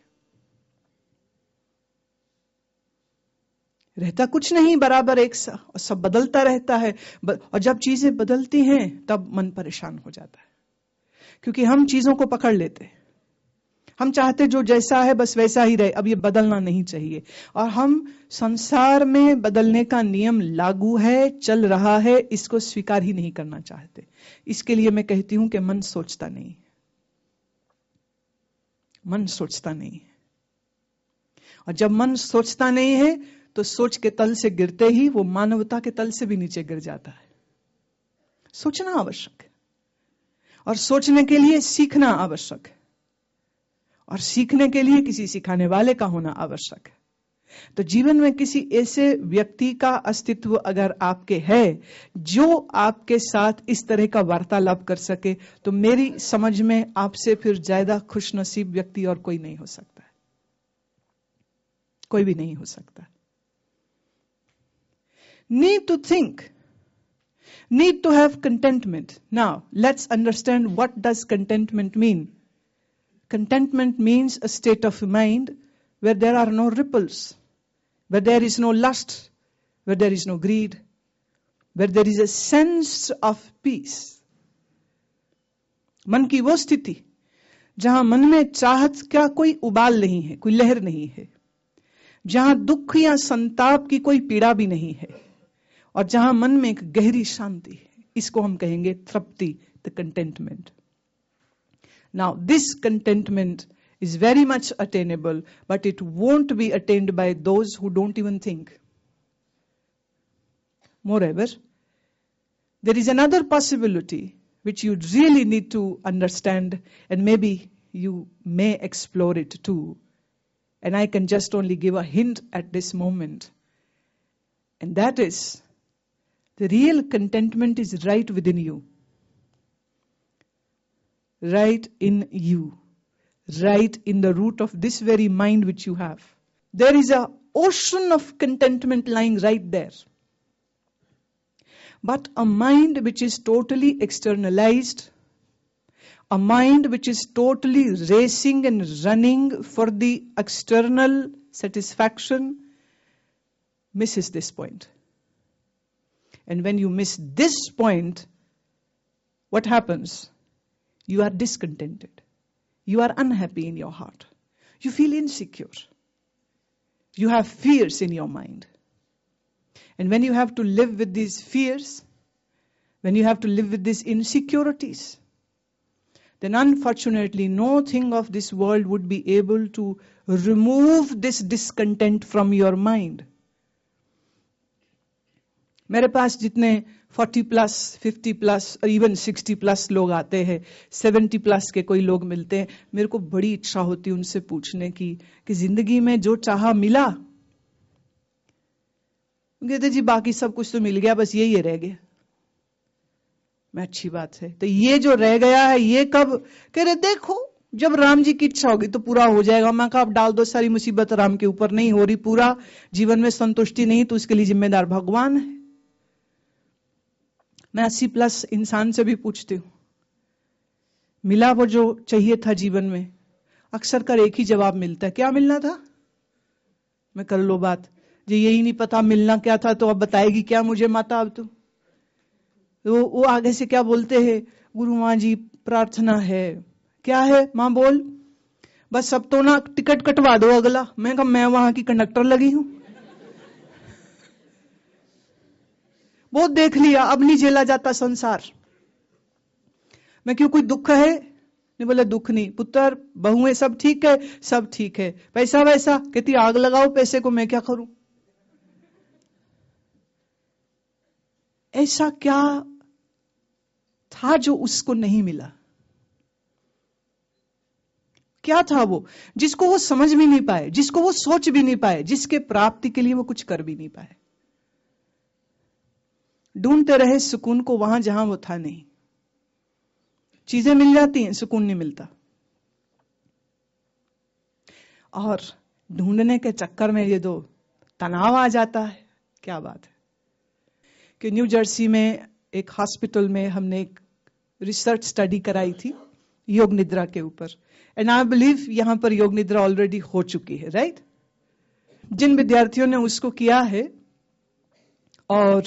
रहता कुछ नहीं बराबर एक सा, और सब बदलता रहता है। और जब चीजें बदलती हैं तब मन परेशान हो जाता है, क्योंकि हम चीजों को पकड़ लेते हैं। हम चाहते जो जैसा है बस वैसा ही रहे, अब ये बदलना नहीं चाहिए। और हम संसार में बदलने का नियम लागू है, चल रहा है, इसको स्वीकार ही नहीं करना चाहते। इसके लिए मैं कहती हूं कि मन सोचता नहीं, मन सोचता नहीं है। और जब मन सोचता नहीं है तो सोच के तल से गिरते ही वो मानवता के तल से भी नीचे गिर जाता है। सोचना आवश्यक है, और सोचने के लिए सीखना आवश्यक है, और सीखने के लिए किसी सिखाने वाले का होना आवश्यक है। तो जीवन में किसी ऐसे व्यक्ति का अस्तित्व अगर आपके है जो आपके साथ इस तरह का वार्तालाप कर सके, तो मेरी समझ में आपसे फिर ज्यादा खुशनसीब व्यक्ति और कोई नहीं हो सकता है, कोई भी नहीं हो सकता। Need to think, need to have contentment. Now, let's understand what does contentment mean. Contentment means a state of mind where there are no ripples, where there is no lust, where there is no greed, where there is a sense of peace. मन की वो स्थिति जहां मन में चाहत का कोई उबाल नहीं है, कोई लहर नहीं है, जहां दुख या संताप की कोई पीड़ा भी नहीं है, और जहां मन में एक गहरी शांति है, इसको हम कहेंगे तृप्ति, the contentment. Now this contentment is very much attainable, but it won't be attained by those who don't even think. Moreover, there is another possibility which you really need to understand, and maybe you may explore it too. And I can just only give a hint at this moment. And that is, the real contentment is right within you. Right in you. Right in the root of this very mind which you have. There is an ocean of contentment lying right there. But a mind which is totally externalized, a mind which is totally racing and running for the external satisfaction, misses this point. And when you miss this point, what happens? You are discontented. You are unhappy in your heart. You feel insecure. You have fears in your mind. And when you have to live with these fears, when you have to live with these insecurities, then unfortunately nothing of this world would be able to remove this discontent from your mind. मेरे पास जितने 40 plus 50 plus और even 60 plus लोग आते हैं, 70 plus के कोई लोग मिलते हैं, मेरे को बड़ी इच्छा होती है उनसे पूछने की कि जिंदगी में जो चाहा मिला? कहते जी बाकी सब कुछ तो मिल गया, बस यही रह गया। मैं अच्छी बात है, तो ये जो रह गया है ये कब? कह रहे देखो जब राम जी की इच्छा होगी तो पूरा हो जाएगा। मैं कहा आप डाल दो सारी मुसीबत राम के ऊपर, नहीं हो रही पूरा, जीवन में संतुष्टि नहीं, तो उसके लिए जिम्मेदार भगवान है। मैं 80 प्लस इंसान से भी पूछती हूं, मिला वो जो चाहिए था जीवन में? अक्सर कर एक ही जवाब मिलता है, क्या मिलना था? मैं कर लो बात जी, यही नहीं पता मिलना क्या था, तो अब बताएगी क्या मुझे माता? अब तो वो आगे से क्या बोलते हैं, गुरु माँ जी प्रार्थना है। क्या है माँ? बोल। बस अब तो ना टिकट कटवा दो अगला। मैं कहा मैं वहां की कंडक्टर लगी हूं, बहुत देख लिया, अब नहीं झेला जाता संसार। मैं क्यों, कोई दुख है? नहीं। बोले दुख नहीं, पुत्र बहुएं सब ठीक है, सब ठीक है। पैसा वैसा? कहती आग लगाओ पैसे को, मैं क्या करूं? ऐसा क्या था जो उसको नहीं मिला? क्या था वो जिसको वो समझ भी नहीं पाए, जिसको वो सोच भी नहीं पाए, जिसके प्राप्ति के लिए वो कुछ कर भी नहीं पाए? ढूंढते रहे सुकून को वहां जहां वो था नहीं। चीजें मिल जाती हैं, सुकून नहीं मिलता। और ढूंढने के चक्कर में ये दो तनाव आ जाता है। क्या बात है कि न्यू जर्सी में एक हॉस्पिटल में हमने एक रिसर्च स्टडी कराई थी योग निद्रा के ऊपर। एंड आई बिलीव यहां पर योग निद्रा ऑलरेडी हो चुकी है, राइट? जिन विद्यार्थियों ने उसको किया है और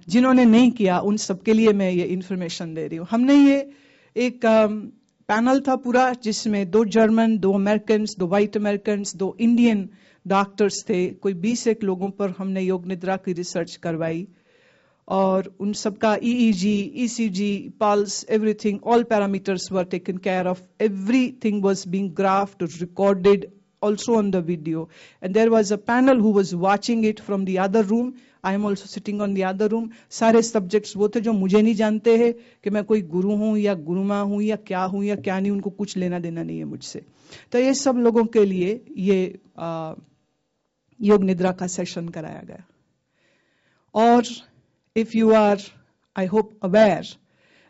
जिन्होंने नहीं किया, उन सबके लिए मैं ये इंफॉर्मेशन दे रही हूं। हमने ये एक पैनल था पूरा, जिसमें 2 German, 2 American, 2 white American, 2 Indian doctors थे। कोई 20 एक लोगों पर हमने योग निद्रा की रिसर्च करवाई और उन सबका EEG, ECG, pulse, everything, all parameters were taken care of. Everything was being graphed, recorded, also on the video. And there was a panel who was watching it from the other room. I am also sitting on the other room. सारे subjects वो थे जो मुझे नहीं जानते हैं कि मैं कोई गुरु हूं या गुरुमा हूं या क्या नहीं, उनको कुछ लेना देना नहीं है मुझसे। तो ये सब लोगों के लिए ये योग निद्रा का सेशन कराया गया। और if you are, I hope, aware,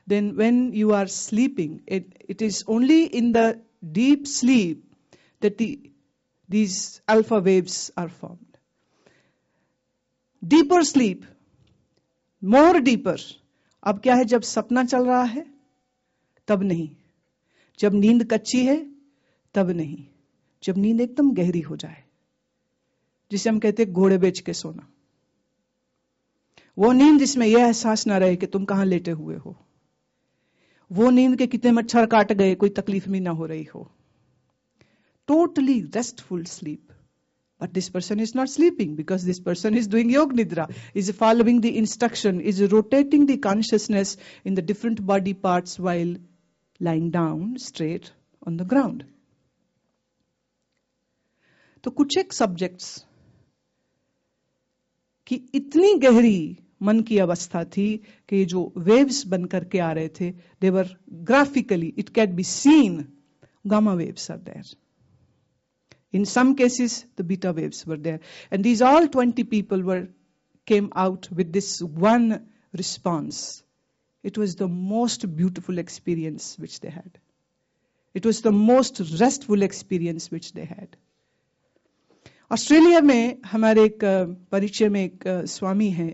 then when you are sleeping, it is only in the deep sleep that these alpha waves are formed. Deeper sleep, more deeper. अब क्या है, जब सपना चल रहा है तब नहीं, जब नींद कच्ची है तब नहीं, जब नींद एकदम गहरी हो जाए, जिसे हम कहते हैं घोड़े बेच के सोना। वो नींद जिसमें यह एहसास ना रहे कि तुम कहां लेटे हुए हो, वो नींद के कितने मच्छर काट गए, कोई तकलीफ भी ना हो रही हो। Totally restful sleep. But this person is not sleeping because this person is doing Yoga Nidra, is following the instruction, is rotating the consciousness in the different body parts while lying down straight on the ground. तो कुछ एक subjects कि इतनी गहरी मन की अवस्था थी कि जो वेव्स बन करके आ रहे थे, they were graphically, it can be seen, gamma waves are there. In some cases, the beta waves were there. And these all 20 people came out with this one response. It was the most beautiful experience which they had. It was the most restful experience which they had. Australia में हमारे एक परिचय में एक स्वामी हैं,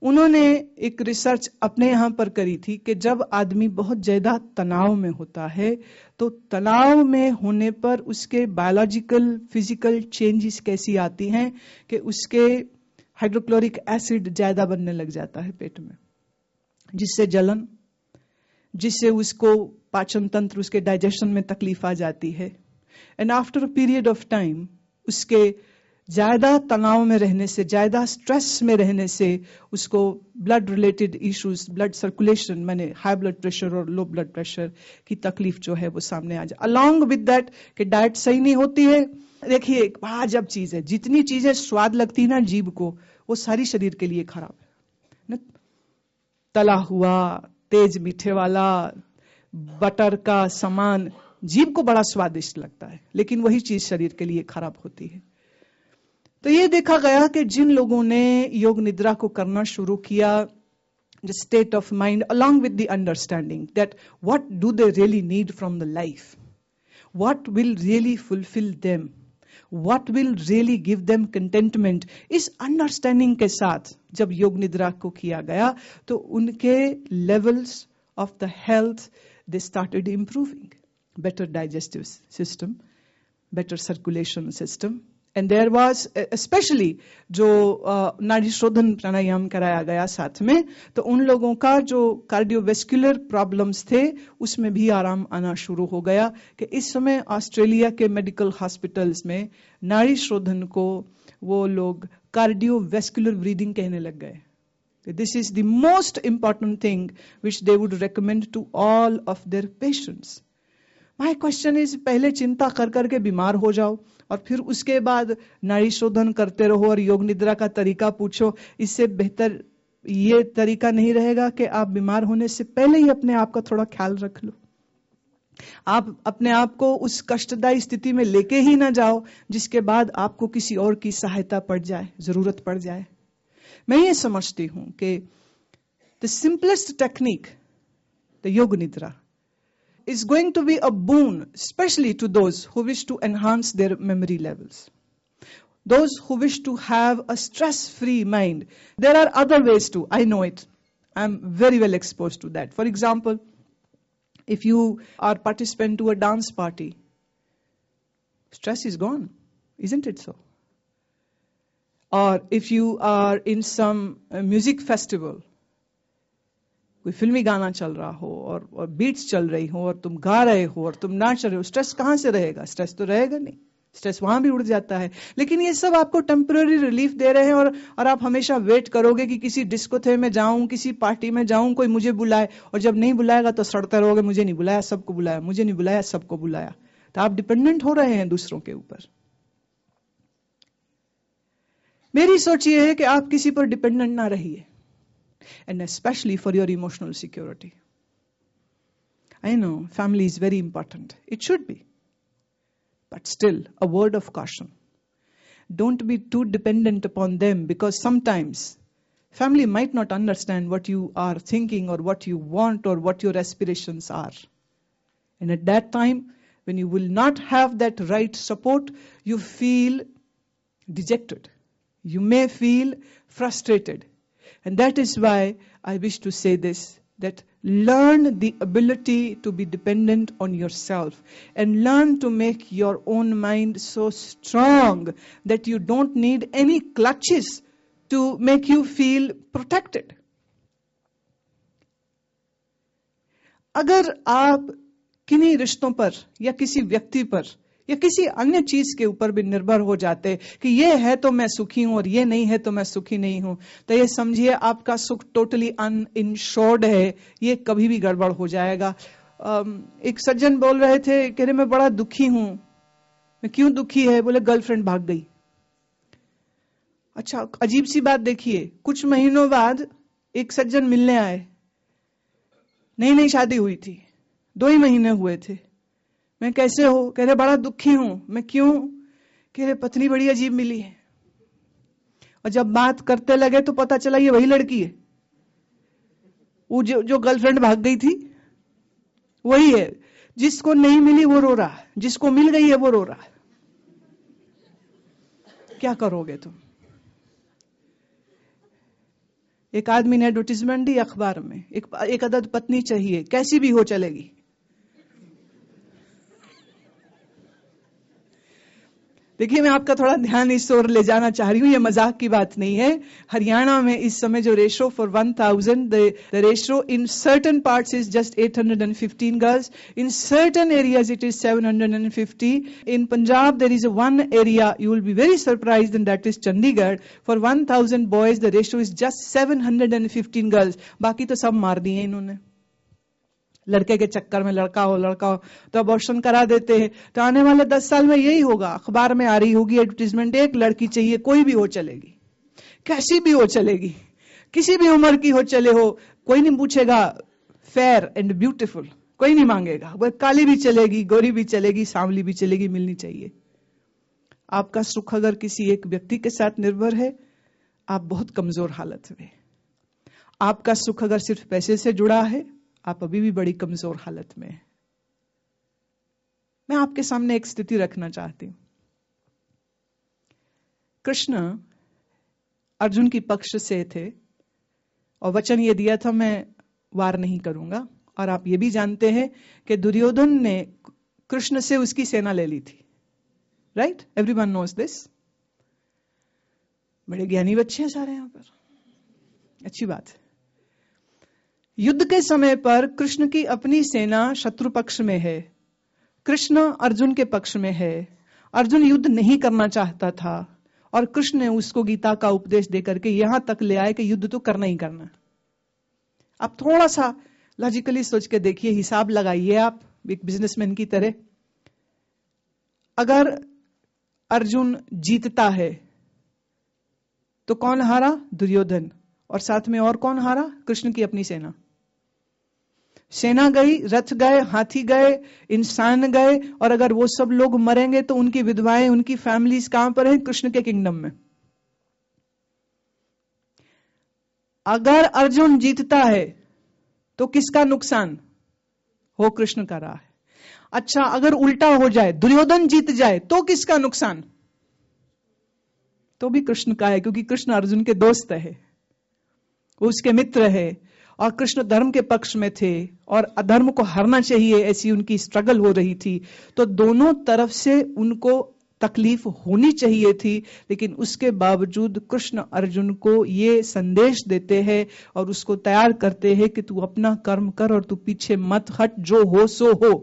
उन्होंने एक research अपने यहां पर करी थी कि जब आदमी बहुत ज्यादा तनाव में होता है तो तनाव में होने पर उसके बायोलॉजिकल फिजिकल चेंजेस कैसी आती हैं कि उसके हाइड्रोक्लोरिक एसिड ज्यादा बनने लग जाता है पेट में, जिससे जलन, जिससे उसको पाचन तंत्र, उसके डाइजेशन में तकलीफ आ जाती है। And after a period of time उसके ज्यादा तनाव में रहने से, ज्यादा स्ट्रेस में रहने से उसको blood related issues, blood circulation माने हाई ब्लड प्रेशर और लो ब्लड प्रेशर की तकलीफ जो है वो सामने आ जाए। अलॉन्ग विद दैट कि डाइट सही नहीं होती है। देखिए एक अजब चीज है, जितनी चीजें स्वाद लगती है ना जीभ को, वो सारी शरीर के लिए खराब है। तला हुआ, तेज मीठे वाला, बटर का सामान जीभ को बड़ा स्वादिष्ट लगता है, लेकिन वही चीज शरीर के लिए खराब होती है। तो ये देखा गया कि जिन लोगों ने योग निद्रा को करना शुरू किया, the state of mind along with the understanding that what do they really need from the life, what will really fulfil them, what will really give them contentment, इस अंडरस्टैंडिंग के साथ जब योग निद्रा को किया गया तो उनके levels of the health they started improving, better digestive system, better circulation system, and there was especially जो नाड़ी शोधन प्राणायाम कराया गया साथ में, तो उन लोगों का जो कार्डियोवेस्कुलर प्रॉब्लम्स थे उसमें भी आराम आना शुरू हो गया। कि इस समय ऑस्ट्रेलिया के मेडिकल हॉस्पिटल्स में नाड़ी शोधन को वो लोग कार्डियोवेस्कुलर ब्रीदिंग कहने लग गए। This is the most important thing which they would recommend to all of their patients. My question is, पहले चिंता कर करके बीमार हो जाओ और फिर उसके बाद नाड़ी शोधन करते रहो और योग निद्रा का तरीका पूछो, इससे बेहतर ये तरीका नहीं रहेगा कि आप बीमार होने से पहले ही अपने आप का थोड़ा ख्याल रख लो, आप अपने आप को उस कष्टदायी स्थिति में लेके ही ना जाओ जिसके बाद आपको किसी और की सहायता पड़ जाए, जरूरत पड़ जाए। मैं ये समझती हूं कि The simplest technique, the Yoga Nidra, is going to be a boon, especially to those who wish to enhance their memory levels. Those who wish to have a stress-free mind. There are other ways too, I know it. I'm very well exposed to that. For example, if you are participant to a dance party, stress is gone, isn't it so? Or if you are in some music festival, कोई फिल्मी गाना चल रहा हो और beats चल रही हो और तुम गा रहे हो और तुम नाच रहे हो, स्ट्रेस कहाँ से रहेगा? स्ट्रेस तो रहेगा नहीं, स्ट्रेस वहां भी उड़ जाता है. लेकिन ये सब आपको टेम्पररी रिलीफ दे रहे हैं और आप हमेशा वेट करोगे कि किसी डिस्कोथे में जाऊं, किसी पार्टी में जाऊं, कोई मुझे बुलाए, और जब नहीं बुलाएगा तो सड़ते रहोगे, मुझे नहीं बुलाया, सबको बुलाया, मुझे नहीं बुलाया, सबको बुलाया. तो आप डिपेंडेंट हो रहे हैं दूसरों के ऊपर. मेरी सोच ये है कि आप किसी पर डिपेंडेंट ना रहिए, and especially for your emotional security. I know family is very important. It should be. But still, a word of caution. Don't be too dependent upon them, because sometimes family might not understand what you are thinking or what you want or what your aspirations are. And at that time, when you will not have that right support, you feel dejected. You may feel frustrated. And that is why I wish to say this, that learn the ability to be dependent on yourself and learn to make your own mind so strong that you don't need any clutches to make you feel protected. अगर आप किन्हीं रिश्तों पर या किसी व्यक्ति पर या किसी अन्य चीज के ऊपर भी निर्भर हो जाते कि ये है तो मैं सुखी हूं और ये नहीं है तो मैं सुखी नहीं हूं, तो ये समझिए आपका सुख टोटली अनइंश्योर्ड है, ये कभी भी गड़बड़ हो जाएगा. एक सज्जन बोल रहे थे, कह रहे मैं बड़ा दुखी हूं. मैं क्यों दुखी है? बोले गर्लफ्रेंड भाग गई. अच्छा, अजीब सी बात देखिए, कुछ महीनों बाद एक सज्जन मिलने आए, नई नई शादी हुई थी, 2 ही महीने हुए थे. मैं कैसे हो? कह रहे बड़ा दुखी हूं. मैं क्यों? कह रहे पत्नी बड़ी अजीब मिली है. और जब बात करते लगे तो पता चला ये वही लड़की है, वो जो गर्लफ्रेंड भाग गई थी वही है. जिसको नहीं मिली वो रो रहा है, जिसको मिल गई है वो रो रहा है. क्या करोगे तुम? एक आदमी ने एडवर्टीजमेंट दी अखबार में, एक अदद पत्नी चाहिए, कैसी भी हो चलेगी. देखिए, मैं आपका थोड़ा ध्यान इस ओर ले जाना चाह रही हूं, ये मजाक की बात नहीं है. हरियाणा में इस समय जो ratio for 1000, the ratio in certain parts is just 815 girls, in certain areas it is 750. In Punjab there is one area, you will be very surprised, and that is Chandigarh. For 1000 boys the ratio is just 715 girls. बाकी तो सब मार दिए इन्होंने. लड़के के चक्कर में लड़का हो तो अबॉर्शन करा देते हैं. तो आने वाले 10 साल में यही होगा. अखबार में आ रही होगी एडवर्टीजमेंट, एक लड़की चाहिए, कोई भी हो चलेगी, कैसी भी हो चलेगी, किसी भी उम्र की हो चले हो, कोई नहीं पूछेगा फेयर एंड ब्यूटीफुल, कोई नहीं मांगेगा. वो काली भी चलेगी, गोरी भी चलेगी, सांवली भी चलेगी, मिलनी चाहिए. आपका सुख अगर किसी एक व्यक्ति के साथ निर्भर है, आप बहुत कमजोर हालत में. आपका सुख अगर सिर्फ पैसे से जुड़ा है, आप अभी भी बड़ी कमजोर हालत में हैं. मैं आपके सामने एक स्थिति रखना चाहती हूं. कृष्ण अर्जुन की पक्ष से थे और वचन ये दिया था, मैं वार नहीं करूंगा. और आप ये भी जानते हैं कि दुर्योधन ने कृष्ण से उसकी सेना ले ली थी. राइट? Everyone knows this. बड़े ज्ञानी बच्चे हैं सारे यहां पर, अच्छी बात है. युद्ध के समय पर कृष्ण की अपनी सेना शत्रु पक्ष में है, कृष्ण अर्जुन के पक्ष में है. अर्जुन युद्ध नहीं करना चाहता था और कृष्ण ने उसको गीता का उपदेश देकर के यहां तक ले आए कि युद्ध तो करना ही करना. आप थोड़ा सा लॉजिकली सोच के देखिए, हिसाब लगाइए आप एक बिजनेसमैन की तरह. अगर अर्जुन जीतता है तो कौन हारा? दुर्योधन. और साथ में और कौन हारा? कृष्ण की अपनी सेना. सेना गई, रथ गए, हाथी गए, इंसान गए, और अगर वो सब लोग मरेंगे तो उनकी विधवाएं, उनकी फैमिलीज कहां पर हैं? कृष्ण के किंगडम में. अगर अर्जुन जीतता है तो किसका नुकसान? हो कृष्ण का रहा है। अच्छा, अगर उल्टा हो जाए, दुर्योधन जीत जाए, तो किसका नुकसान? तो भी कृष्ण का है, क्योंकि कृष्ण अर्जुन के दोस्त है, वो उसके मित्र है, और कृष्ण धर्म के पक्ष में थे और अधर्म को हरना चाहिए, ऐसी उनकी स्ट्रगल हो रही थी। तो दोनों तरफ से उनको तकलीफ होनी चाहिए थी, लेकिन उसके बावजूद कृष्ण अर्जुन को ये संदेश देते हैं और उसको तैयार करते हैं कि तू अपना कर्म कर और तू पीछे मत हट, जो हो सो हो।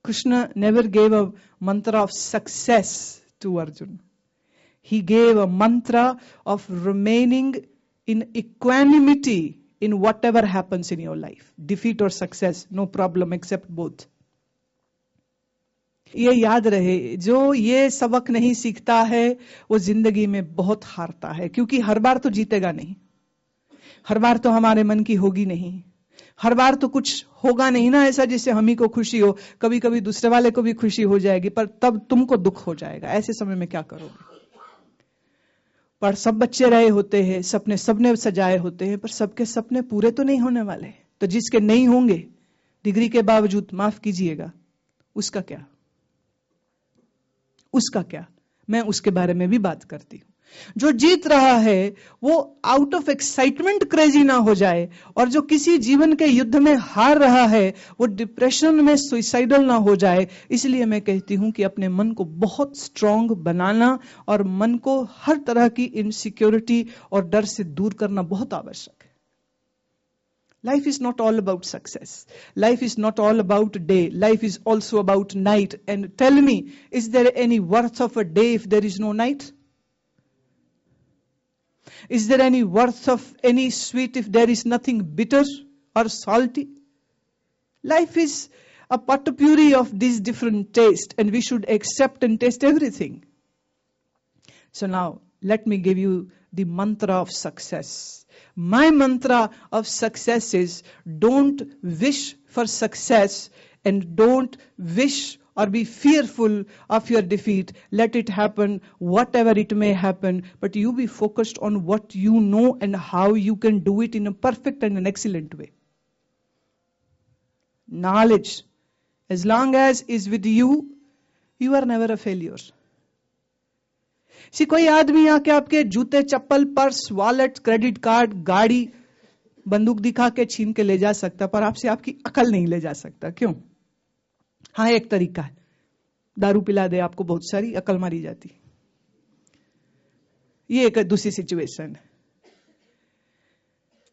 Krishna never gave a mantra of success to Arjun. He gave a mantra of remaining in equanimity in whatever happens in your life. Defeat or success, no problem, accept both. ये याद रहे, जो ये सबक नहीं सीखता है वो जिंदगी में बहुत हारता है, क्योंकि हर बार तो जीतेगा नहीं, हर बार तो हमारे मन की होगी नहीं, हर बार तो कुछ होगा नहीं ना ऐसा जिससे हम ही को खुशी हो। कभी कभी दूसरे वाले को भी खुशी हो जाएगी, पर तब तुमको दुख हो जाएगा। ऐसे समय में क्या करोगे? पर सब बच्चे रहे होते हैं, सपने सबने सजाए होते हैं, पर सबके सपने पूरे तो नहीं होने वाले। तो जिसके नहीं होंगे डिग्री के बावजूद, माफ कीजिएगा, उसका क्या? उसका क्या? मैं उसके बारे में भी बात करती हूं। जो जीत रहा है वो आउट ऑफ एक्साइटमेंट क्रेजी ना हो जाए, और जो किसी जीवन के युद्ध में हार रहा है वो डिप्रेशन में सुइसाइडल ना हो जाए। इसलिए मैं कहती हूं कि अपने मन को बहुत स्ट्रांग बनाना और मन को हर तरह की इनसिक्योरिटी और डर से दूर करना बहुत आवश्यक है। Life is not all about success. Life is not all about day. Life is also about night. And tell me, is there any worth of a day if there is no night? Is there any worth of any sweet if there is nothing bitter or salty? Life is a potpourri of these different tastes, and we should accept and taste everything. So now, let me give you the mantra of success. My mantra of success is, don't wish for success and don't wish or be fearful of your defeat. Let it happen, whatever it may happen, but you be focused on what you know and how you can do it in a perfect and an excellent way. Knowledge, as long as is with you, you are never a failure. कोई आदमी आके आपके जूते, चप्पल, purse, wallet, credit card, गाड़ी, बंदूक दिखा के छीन के ले जा सकता, पर आपसे आपकी अकल नहीं ले जा सकता। क्यों? हाँ, एक तरीका है, दारू पिला दे आपको बहुत सारी, अकल मारी जाती। ये एक दूसरी सिचुएशन है।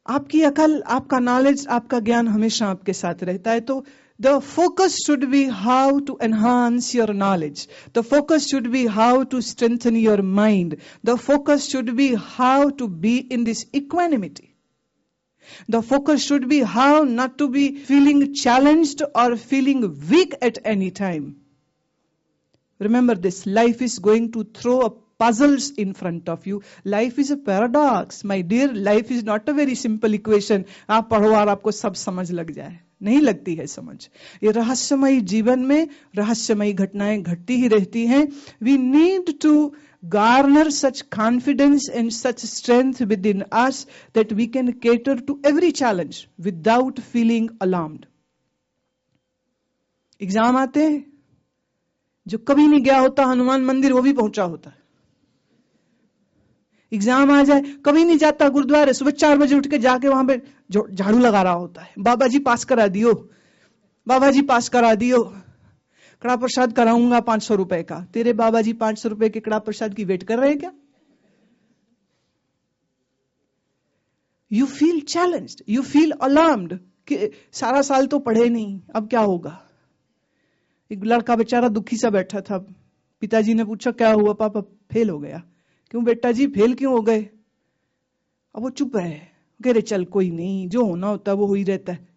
आपकी अकल, आपका नॉलेज, आपका ज्ञान हमेशा आपके साथ रहता है। तो the focus should be how to enhance your knowledge. The focus should be how to strengthen your mind. The focus should be how to be in this equanimity. The focus should be how not to be feeling challenged or feeling weak at any time. Remember this, life is going to throw up puzzles in front of you. Life is a paradox. My dear, life is not a very simple equation. आप पढ़ो और आपको सब समझ लग जाए, नहीं लगती है समझ। ये रहस्यमयी जीवन में रहस्यमयी घटनाएं घटती ही रहती हैं। We need to garner such confidence and such strength within us that we can cater to every challenge without feeling alarmed. Exam आते हैं, जो कभी नहीं गया होता हनुमान मंदिर वो भी पहुंचा होता है। एग्जाम आ जाए, कभी नहीं जाता गुरुद्वारे, सुबह 4 बजे उठ के जाके वहां पे झाड़ू लगा रहा होता है। बाबा जी पास करा दियो, बाबा जी पास करा दियो, कड़ा प्रसाद कराऊंगा 500 रुपए का। तेरे बाबा जी 500 रुपए के कड़ा प्रसाद की वेट कर रहे हैं क्या? You feel challenged, you feel alarmed कि सारा साल तो पढ़े नहीं, अब क्या होगा। एक लड़का बेचारा दुखी सा बैठा था, पिताजी ने पूछा क्या हुआ? पापा फेल हो गया। क्यों बेटा जी, फेल क्यों हो गए? अब वो चुप है, कह रहे चल कोई नहीं, जो होना होता है वो हो ही रहता है।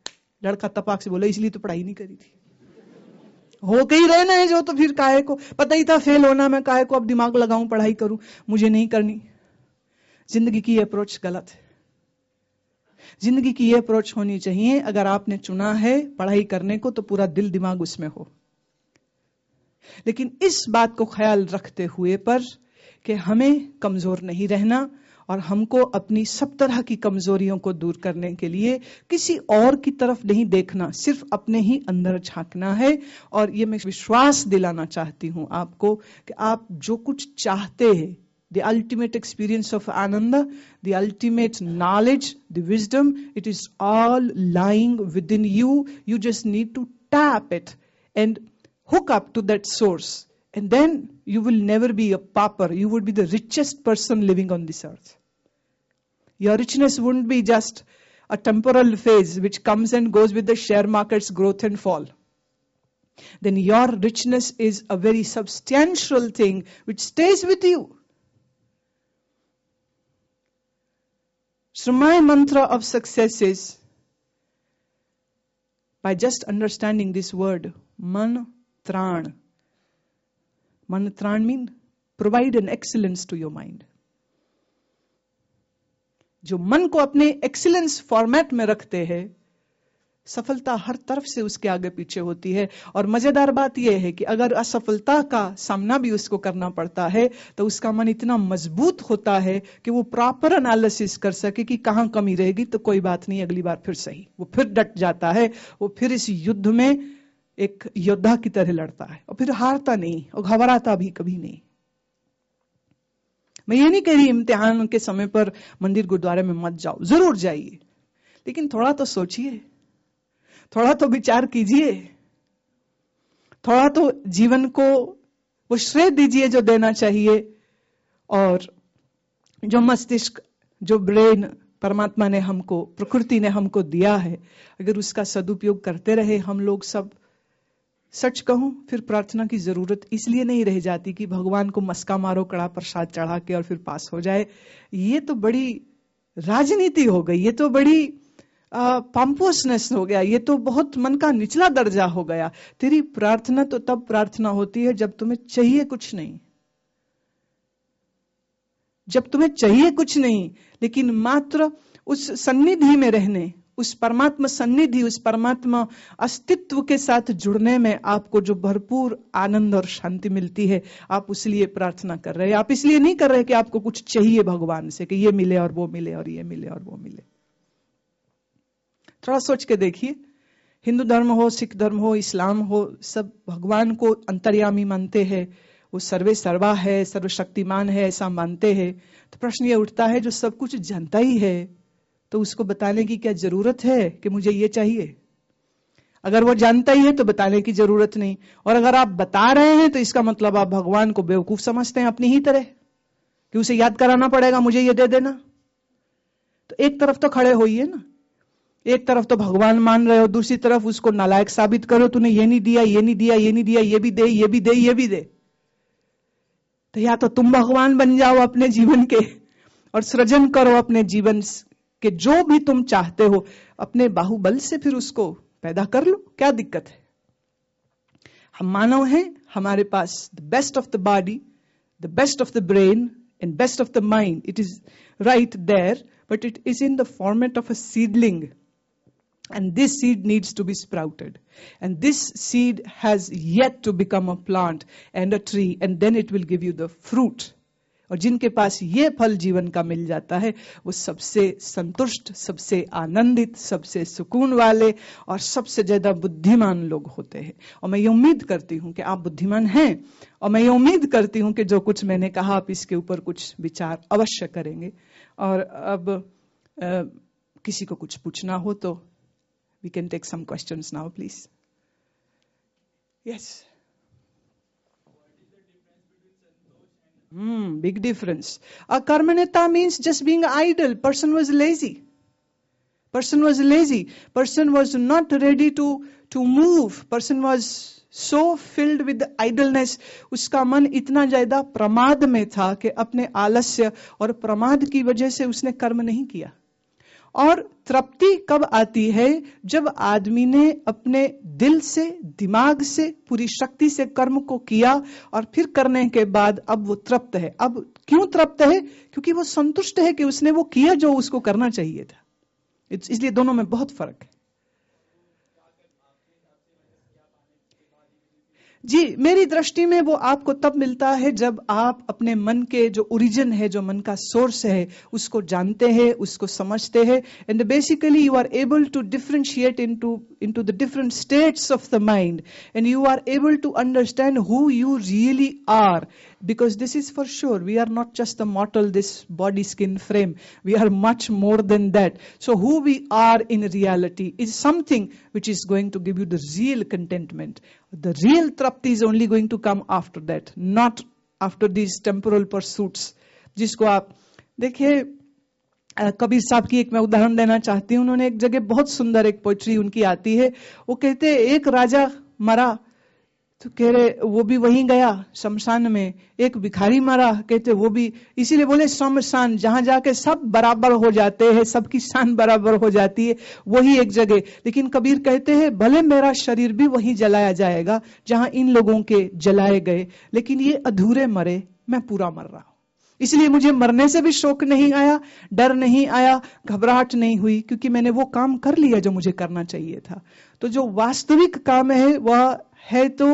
लड़का तपाक से बोला, इसलिए तो पढ़ाई नहीं करी थी, हो के ही रहना है जो, तो फिर काहे को, पता ही था फेल होना, मैं काहे को अब दिमाग लगाऊं, पढ़ाई करूं, मुझे नहीं करनी। जिंदगी की अप्रोच गलत है। जिंदगी की ये अप्रोच होनी चाहिए, अगर आपने चुना है पढ़ाई करने को तो पूरा दिल दिमाग उसमें हो। लेकिन इस बात को ख्याल रखते हुए पर कि हमें कमजोर नहीं रहना और हमको अपनी सब तरह की कमजोरियों को दूर करने के लिए किसी और की तरफ नहीं देखना, सिर्फ अपने ही अंदर झांकना है। और ये मैं विश्वास दिलाना चाहती हूं आपको कि आप जो कुछ चाहते हैं, the ultimate experience of Ananda, the ultimate knowledge, the wisdom, it is all lying within you. You just need to tap it and hook up to that source. And then you will never be a pauper. You would be the richest person living on this earth. Your richness wouldn't be just a temporal phase which comes and goes with the share market's growth and fall. Then your richness is a very substantial thing which stays with you. So my mantra of success is, by just understanding this word, man-tran. Man-tran means provide an excellence to your mind. जो मन को अपने excellence format में रखते हैं, सफलता हर तरफ से उसके आगे पीछे होती है। और मजेदार बात यह है कि अगर असफलता का सामना भी उसको करना पड़ता है तो उसका मन इतना मजबूत होता है कि वो प्रॉपर एनालिसिस कर सके कि कहां कमी रहेगी, तो कोई बात नहीं, अगली बार फिर सही। वो फिर डट जाता है, वो फिर इस युद्ध में एक योद्धा की तरह लड़ता है और फिर हारता नहीं और घबराता भी कभी नहीं। मैं ये नहीं कह रही इम्तिहान के समय पर मंदिर गुरुद्वारे में मत जाओ, जरूर जाइए, लेकिन थोड़ा तो सोचिए, थोड़ा तो विचार कीजिए, थोड़ा तो जीवन को वो श्रेय दीजिए जो देना चाहिए। और जो मस्तिष्क, जो ब्रेन परमात्मा ने हमको, प्रकृति ने हमको दिया है, अगर उसका सदुपयोग करते रहे हम लोग सब, सच कहूं फिर प्रार्थना की जरूरत इसलिए नहीं रह जाती कि भगवान को मस्का मारो कड़ा प्रसाद चढ़ा के और फिर पास हो जाए। ये तो बड़ी राजनीति हो गई, ये तो बड़ी पंपोसनेस हो गया, ये तो बहुत मन का निचला दर्जा हो गया। तेरी प्रार्थना तो तब प्रार्थना होती है जब तुम्हें चाहिए कुछ नहीं, जब तुम्हें चाहिए कुछ नहीं, लेकिन मात्र उस सन्निधि में रहने, उस परमात्मा सन्निधि, उस परमात्मा अस्तित्व के साथ जुड़ने में आपको जो भरपूर आनंद और शांति मिलती है, आप उसलिए प्रार्थना कर रहे हैं। आप इसलिए नहीं कर रहे कि आपको कुछ चाहिए भगवान से, कि ये मिले और वो मिले और ये मिले और वो मिले। थोड़ा सोच के देखिए, हिंदू धर्म हो, सिख धर्म हो, इस्लाम हो, सब भगवान को अंतर्यामी मानते हैं, वो सर्वे सर्वा है, सर्वशक्तिमान है, ऐसा मानते हैं। तो प्रश्न ये उठता है, जो सब कुछ जानता ही है तो उसको बताने की क्या जरूरत है कि मुझे ये चाहिए? अगर वो जानता ही है तो बताने की जरूरत नहीं। और अगर आप बता रहे हैं तो इसका मतलब आप भगवान को बेवकूफ समझते हैं अपनी ही तरह, कि उसे याद कराना पड़ेगा मुझे ये दे देना। तो एक तरफ तो खड़े होइए ना, एक तरफ तो भगवान मान रहे हो, दूसरी तरफ उसको नालायक साबित करो, तूने ये नहीं दिया, ये नहीं दिया, ये नहीं दिया, ये भी दे, ये भी दे, ये भी दे। तो या तो तुम भगवान बन जाओ अपने जीवन के और सृजन करो अपने जीवन के जो भी तुम चाहते हो, अपने बाहुबल से फिर उसको पैदा कर लो, क्या दिक्कत है? हम मानव हैं, हमारे पास the best of the body, the best of the brain and best of the mind, it is right there, but it is in the format of a seedling. And this seed needs to be sprouted. And this seed has yet to become a plant and a tree, and then it will give you the fruit. और जिनके पास ये फल जीवन का मिल जाता है, वो सबसे संतुष्ट, सबसे आनंदित, सबसे सुकून वाले और सबसे ज्यादा बुद्धिमान लोग होते हैं। और मैं ये उम्मीद करती हूं कि आप बुद्धिमान हैं, और मैं ये उम्मीद करती हूं कि जो कुछ मैंने कहा आप इसके ऊपर कुछ विचार अवश्य करेंगे। और अब किसी को कुछ पूछना हो तो we can take some questions now, please. Yes. Big difference. Akarmanita means just being idle. Person was lazy. Person was lazy. Person was not ready to move. Person was so filled with idleness. उसका मन इतना ज्यादा प्रमाद में था कि अपने आलस्य और प्रमाद की वजह से उसने कर्म नहीं किया। और तृप्ति कब आती है? जब आदमी ने अपने दिल से, दिमाग से, पूरी शक्ति से कर्म को किया और फिर करने के बाद अब वो तृप्त है। अब क्यों तृप्त है? क्योंकि वो संतुष्ट है कि उसने वो किया जो उसको करना चाहिए था। इसलिए दोनों में बहुत फर्क है। जी, मेरी दृष्टि में वो आपको तब मिलता है जब आप अपने मन के जो ओरिजिन है, जो मन का सोर्स है, उसको जानते हैं, उसको समझते हैं, and basically you are able to differentiate into the different states of the mind, and you are able to understand who you really are. Because this is for sure, we are not just a mortal, this body skin frame. We are much more than that. So who we are in reality is something which is going to give you the real contentment. The real trapti is only going to come after that, not after these temporal pursuits. जिसको आप देखिए, कबीर साहब की एक मैं उदाहरण देना चाहती हूँ. उन्होंने एक जगह बहुत सुंदर एक पोइट्री उनकी आती है. वो कहते हैं, एक राजा मरा तो कह रहे वो भी वहीं गया शमशान में. एक भिखारी मरा, कहते वो भी, इसीलिए बोले शमशान, जहां जाके सब बराबर हो जाते हैं, सबकी शान बराबर हो जाती है, वही एक जगह. लेकिन कबीर कहते हैं, भले मेरा शरीर भी वहीं जलाया जाएगा जहां इन लोगों के जलाए गए, लेकिन ये अधूरे मरे, मैं पूरा मर रहा हूं. इसलिए मुझे मरने से भी शौक नहीं आया, डर नहीं आया, घबराहट नहीं हुई, क्योंकि मैंने वो काम कर लिया जो मुझे करना चाहिए था. तो जो वास्तविक काम है वह है तो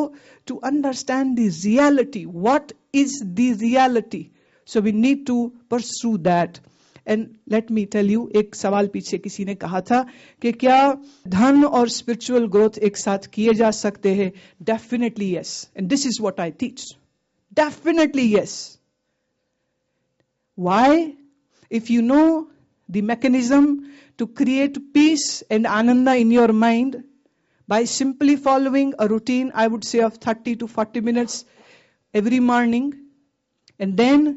to understand the reality. What is the reality? So we need to pursue that. And let me tell you, एक सवाल पीछे किसी ने कहा था कि क्या धन और स्पिरिचुअल ग्रोथ एक साथ किए जा सकते हैं? Definitely yes, and this is what I teach. Definitely yes. Why? If you know the mechanism to create peace and ananda in your mind by simply following a routine, I would say of 30 to 40 minutes every morning, and then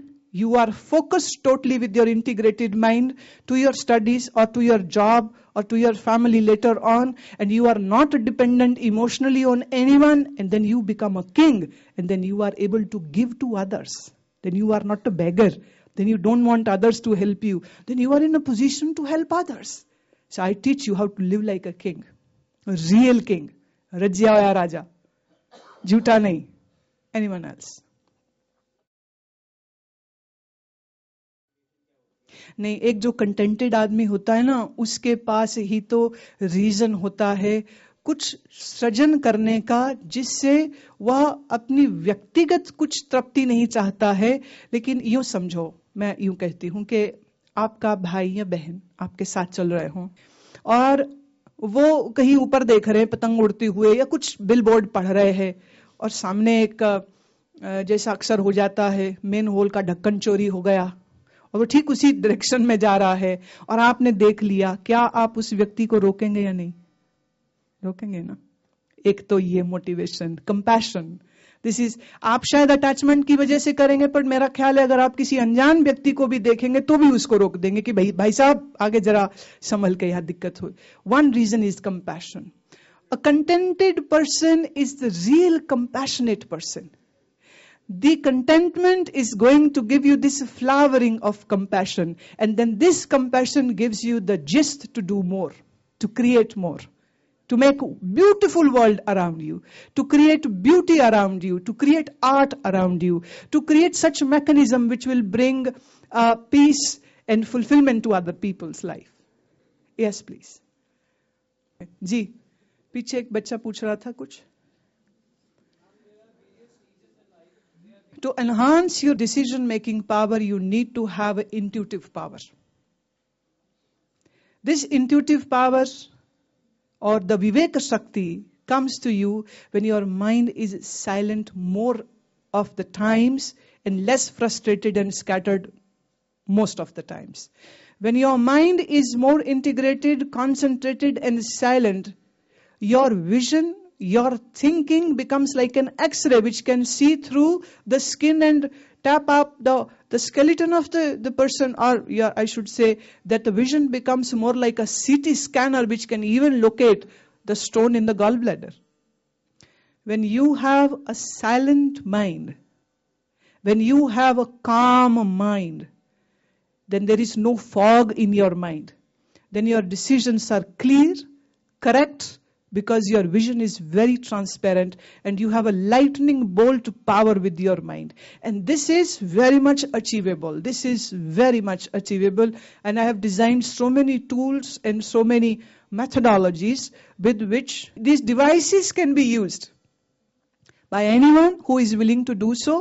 you are focused totally with your integrated mind to your studies or to your job or to your family later on, and you are not dependent emotionally on anyone, and then you become a king, and then you are able to give to others. Then you are not a beggar. Then you don't want others to help you. Then you are in a position to help others. So I teach you how to live like a king. A real king. रज्या होया राजा. झूठा नहीं. Anyone else? नहीं, एक जो contented आदमी होता है ना, उसके पास ही तो रीजन होता है कुछ सृजन करने का, जिससे वह अपनी व्यक्तिगत कुछ तृप्ति नहीं चाहता है. लेकिन यूं समझो, मैं यूं कहती हूं कि आपका भाई या बहन आपके साथ चल रहे हों और वो कहीं ऊपर देख रहे हैं पतंग उड़ते हुए, या कुछ बिलबोर्ड पढ़ रहे हैं, और सामने एक जैसा अक्सर हो जाता है, मेन होल का ढक्कन चोरी हो गया और वो ठीक उसी डायरेक्शन में जा रहा है और आपने देख लिया. क्या आप उस व्यक्ति को रोकेंगे या नहीं? रोकेंगे ना. एक तो ये मोटिवेशन, कंपैशन, दिस इज, आप शायद अटैचमेंट की वजह से करेंगे, पर मेरा ख्याल है अगर आप किसी अनजान व्यक्ति को भी देखेंगे तो भी उसको रोक देंगे कि भाई साहब आगे जरा संभल के, यहां दिक्कत हो. One reason is compassion. A contented person is the real compassionate person. The contentment is going to give you this flowering of compassion, and then this compassion gives you the gist to do more, to create more, to make beautiful world around you, to create beauty around you, to create art around you, to create such mechanism which will bring peace and fulfillment to other people's life. Yes, please. जी, पीछे एक बच्चा पूछ रहा था कुछ. To enhance your decision-making power, you need to have intuitive power. This intuitive power, or the Viveka Shakti, comes to you when your mind is silent more of the times and less frustrated and scattered most of the times. When your mind is more integrated, concentrated and silent, your vision, your thinking becomes like an X-ray which can see through the skin and tap up the skeleton of the person, or I should say that the vision becomes more like a CT scanner which can even locate the stone in the gallbladder. When you have a silent mind, when you have a calm mind, then there is no fog in your mind. Then your decisions are clear, correct, because your vision is very transparent and you have a lightning bolt power with your mind. And this is very much achievable. This is very much achievable. And I have designed so many tools and so many methodologies with which these devices can be used. by anyone who is willing to do so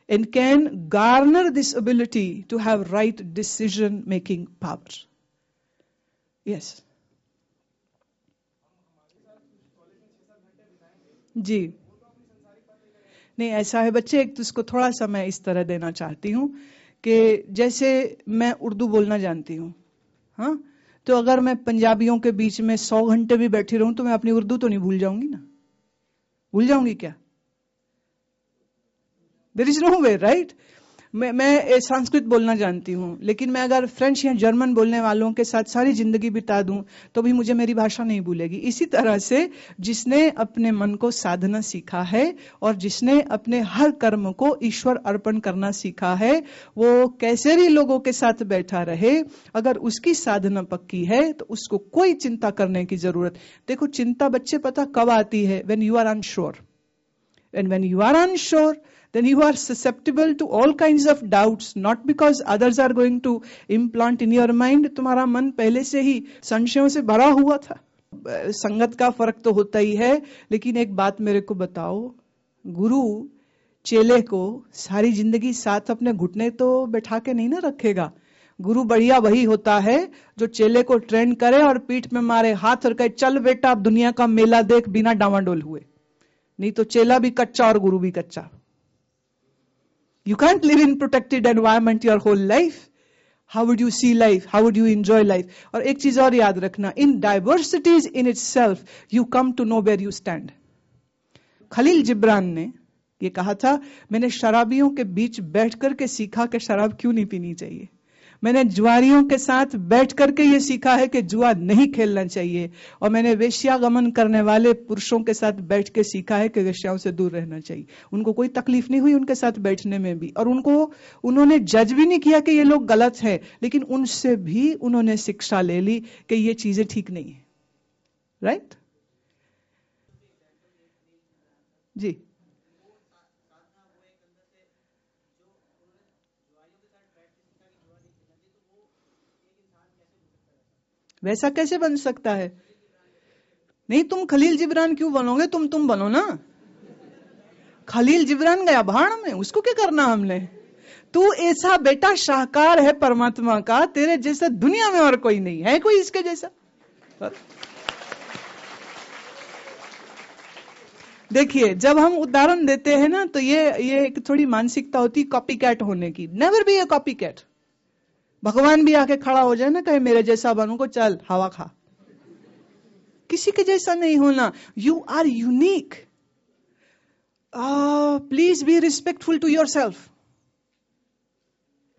and can garner this ability to have right decision-making power. Yes. जी नहीं, ऐसा है बच्चे, एक तो इसको थोड़ा सा मैं इस तरह देना चाहती हूँ कि जैसे मैं उर्दू बोलना जानती हूँ, हाँ, तो अगर मैं पंजाबियों के बीच में 100 घंटे भी बैठी रहूं तो मैं अपनी उर्दू तो नहीं भूल जाऊंगी ना? भूल जाऊंगी क्या? There is no way, right? मैं संस्कृत बोलना जानती हूँ, लेकिन मैं अगर फ्रेंच या जर्मन बोलने वालों के साथ सारी जिंदगी बिता दूं तो भी मुझे मेरी भाषा नहीं भूलेगी। इसी तरह से जिसने अपने मन को साधना सीखा है और जिसने अपने हर कर्म को ईश्वर अर्पण करना सीखा है, वो कैसे भी लोगों के साथ बैठा रहे, अगर उसकी साधना पक्की है तो उसको कोई चिंता करने की जरूरत। देखो, चिंता बच्चे पता कब आती है? when you are unsure. And when you are unsure, then you are susceptible to all kinds of doubts, not because others are going to implant in your mind. तुम्हारा मन पहले से ही संशयों से भरा हुआ था। संगत का फर्क तो होता ही है, लेकिन एक बात मेरे को बताओ, गुरु चेले को सारी जिंदगी साथ अपने घुटने तो बैठा के नहीं ना रखेगा। गुरु बढ़िया वही होता है जो चेले को ट्रेन करे और पीठ में मारे हाथ और कहे, चल बेटा अब दुनिया का मेला देख, बिना डावाडोल हुए। नहीं तो चेला भी कच्चा और गुरु भी कच्चा। You can't live in protected environment your whole life. How would you see life? How would you enjoy life? और एक चीज और याद रखना, in diversities in itself, you come to know where you stand. Khalil Jibran ने ये कहा था, मैंने शराबियों के बीच बैठ करके सीखा कि शराब क्यों नहीं पीनी चाहिए। मैंने जुआरियों के साथ बैठ करके ये सीखा है कि जुआ नहीं खेलना चाहिए। और मैंने वेश्यागमन करने वाले पुरुषों के साथ बैठ के सीखा है कि वेश्याओं से दूर रहना चाहिए। उनको कोई तकलीफ नहीं हुई उनके साथ बैठने में भी, और उन्होंने जज भी नहीं किया कि ये लोग गलत हैं, लेकिन उनसे भी उन्होंने शिक्षा ले ली कि ये चीजें ठीक नहीं है। राइट? जी वैसा कैसे बन सकता है? नहीं, तुम खलील जिब्रान क्यों बनोगे? तुम बनो ना। खलील जिब्रान गया भाड़ में, उसको क्या करना हमने? तू ऐसा बेटा शाहकार है परमात्मा का, तेरे जैसा दुनिया में और कोई नहीं है, कोई इसके जैसा। देखिए, जब हम उदाहरण देते हैं ना, तो ये एक थोड़ी मानसिकता होती है कॉपी कैट होने की। Never be a copy cat. भगवान भी आके खड़ा हो जाए ना, कहे मेरे जैसा बनू को, चल हवा खा। किसी के जैसा नहीं होना। You are unique. Please be respectful to yourself.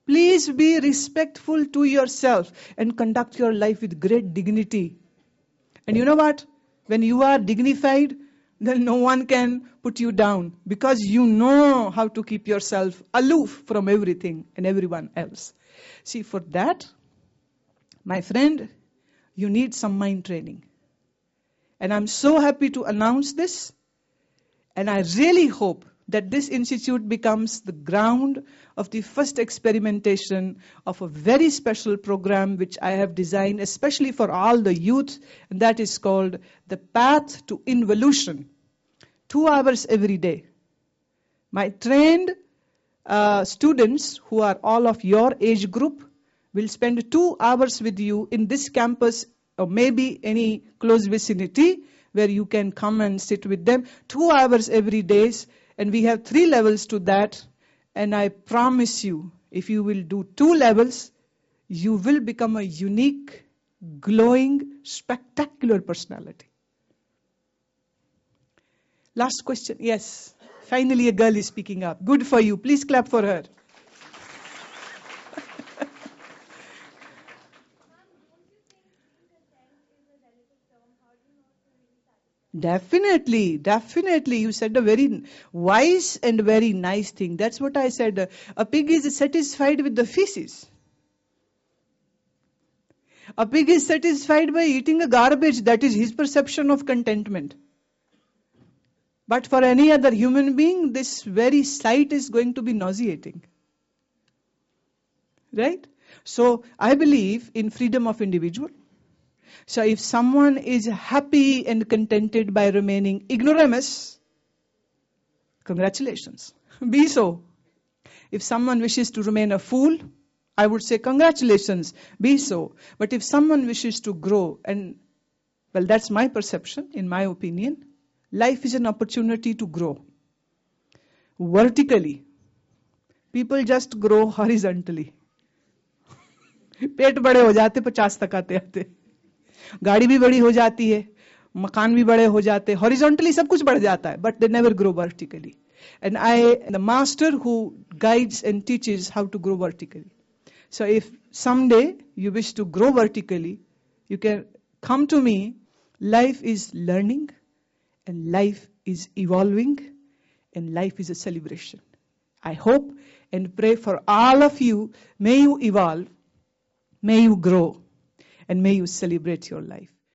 Please be respectful to yourself and conduct your life with great dignity. And you know what? When you are dignified, then no one can put you down, because you know how to keep yourself aloof from everything and everyone else. See, for that, my friend, you need some mind training. And I'm so happy to announce this. And I really hope that this institute becomes the ground of the first experimentation of a very special program which I have designed especially for all the youth, and that is called the Path to Involution. 2 hours every day. My trained students who are all of your age group will spend 2 hours with you in this campus or maybe any close vicinity where you can come and sit with them. 2 hours every day, and we have 3 levels to that. And I promise you, if you will do 2 levels, you will become a unique, glowing, spectacular personality. Last question. Yes. Finally, a girl is speaking up. Good for you. Please clap for her. Definitely. You said a very wise and very nice thing. That's what I said. A pig is satisfied with the feces. A pig is satisfied by eating a garbage. That is his perception of contentment. But for any other human being, this very sight is going to be nauseating. Right? So I believe in freedom of individual. So if someone is happy and contented by remaining ignoramus, congratulations. Be so. If someone wishes to remain a fool, I would say congratulations, be so. But if someone wishes to grow, and well, that's my perception, in my opinion, life is an opportunity to grow. Vertically, people just grow horizontally. पेट बड़े हो जाते 50 तक आते आते, गाड़ी भी बड़ी हो जाती है, मकान भी बड़े हो जाते, हॉरिजॉन्टली सब कुछ बढ़ जाता है, but they never grow vertically. And the master who guides and teaches how to grow vertically. So if someday you wish to grow vertically, you can come to me. Life is learning, and life is evolving, and life is a celebration. I hope and pray for all of you. May you evolve, may you grow, and may you celebrate your life.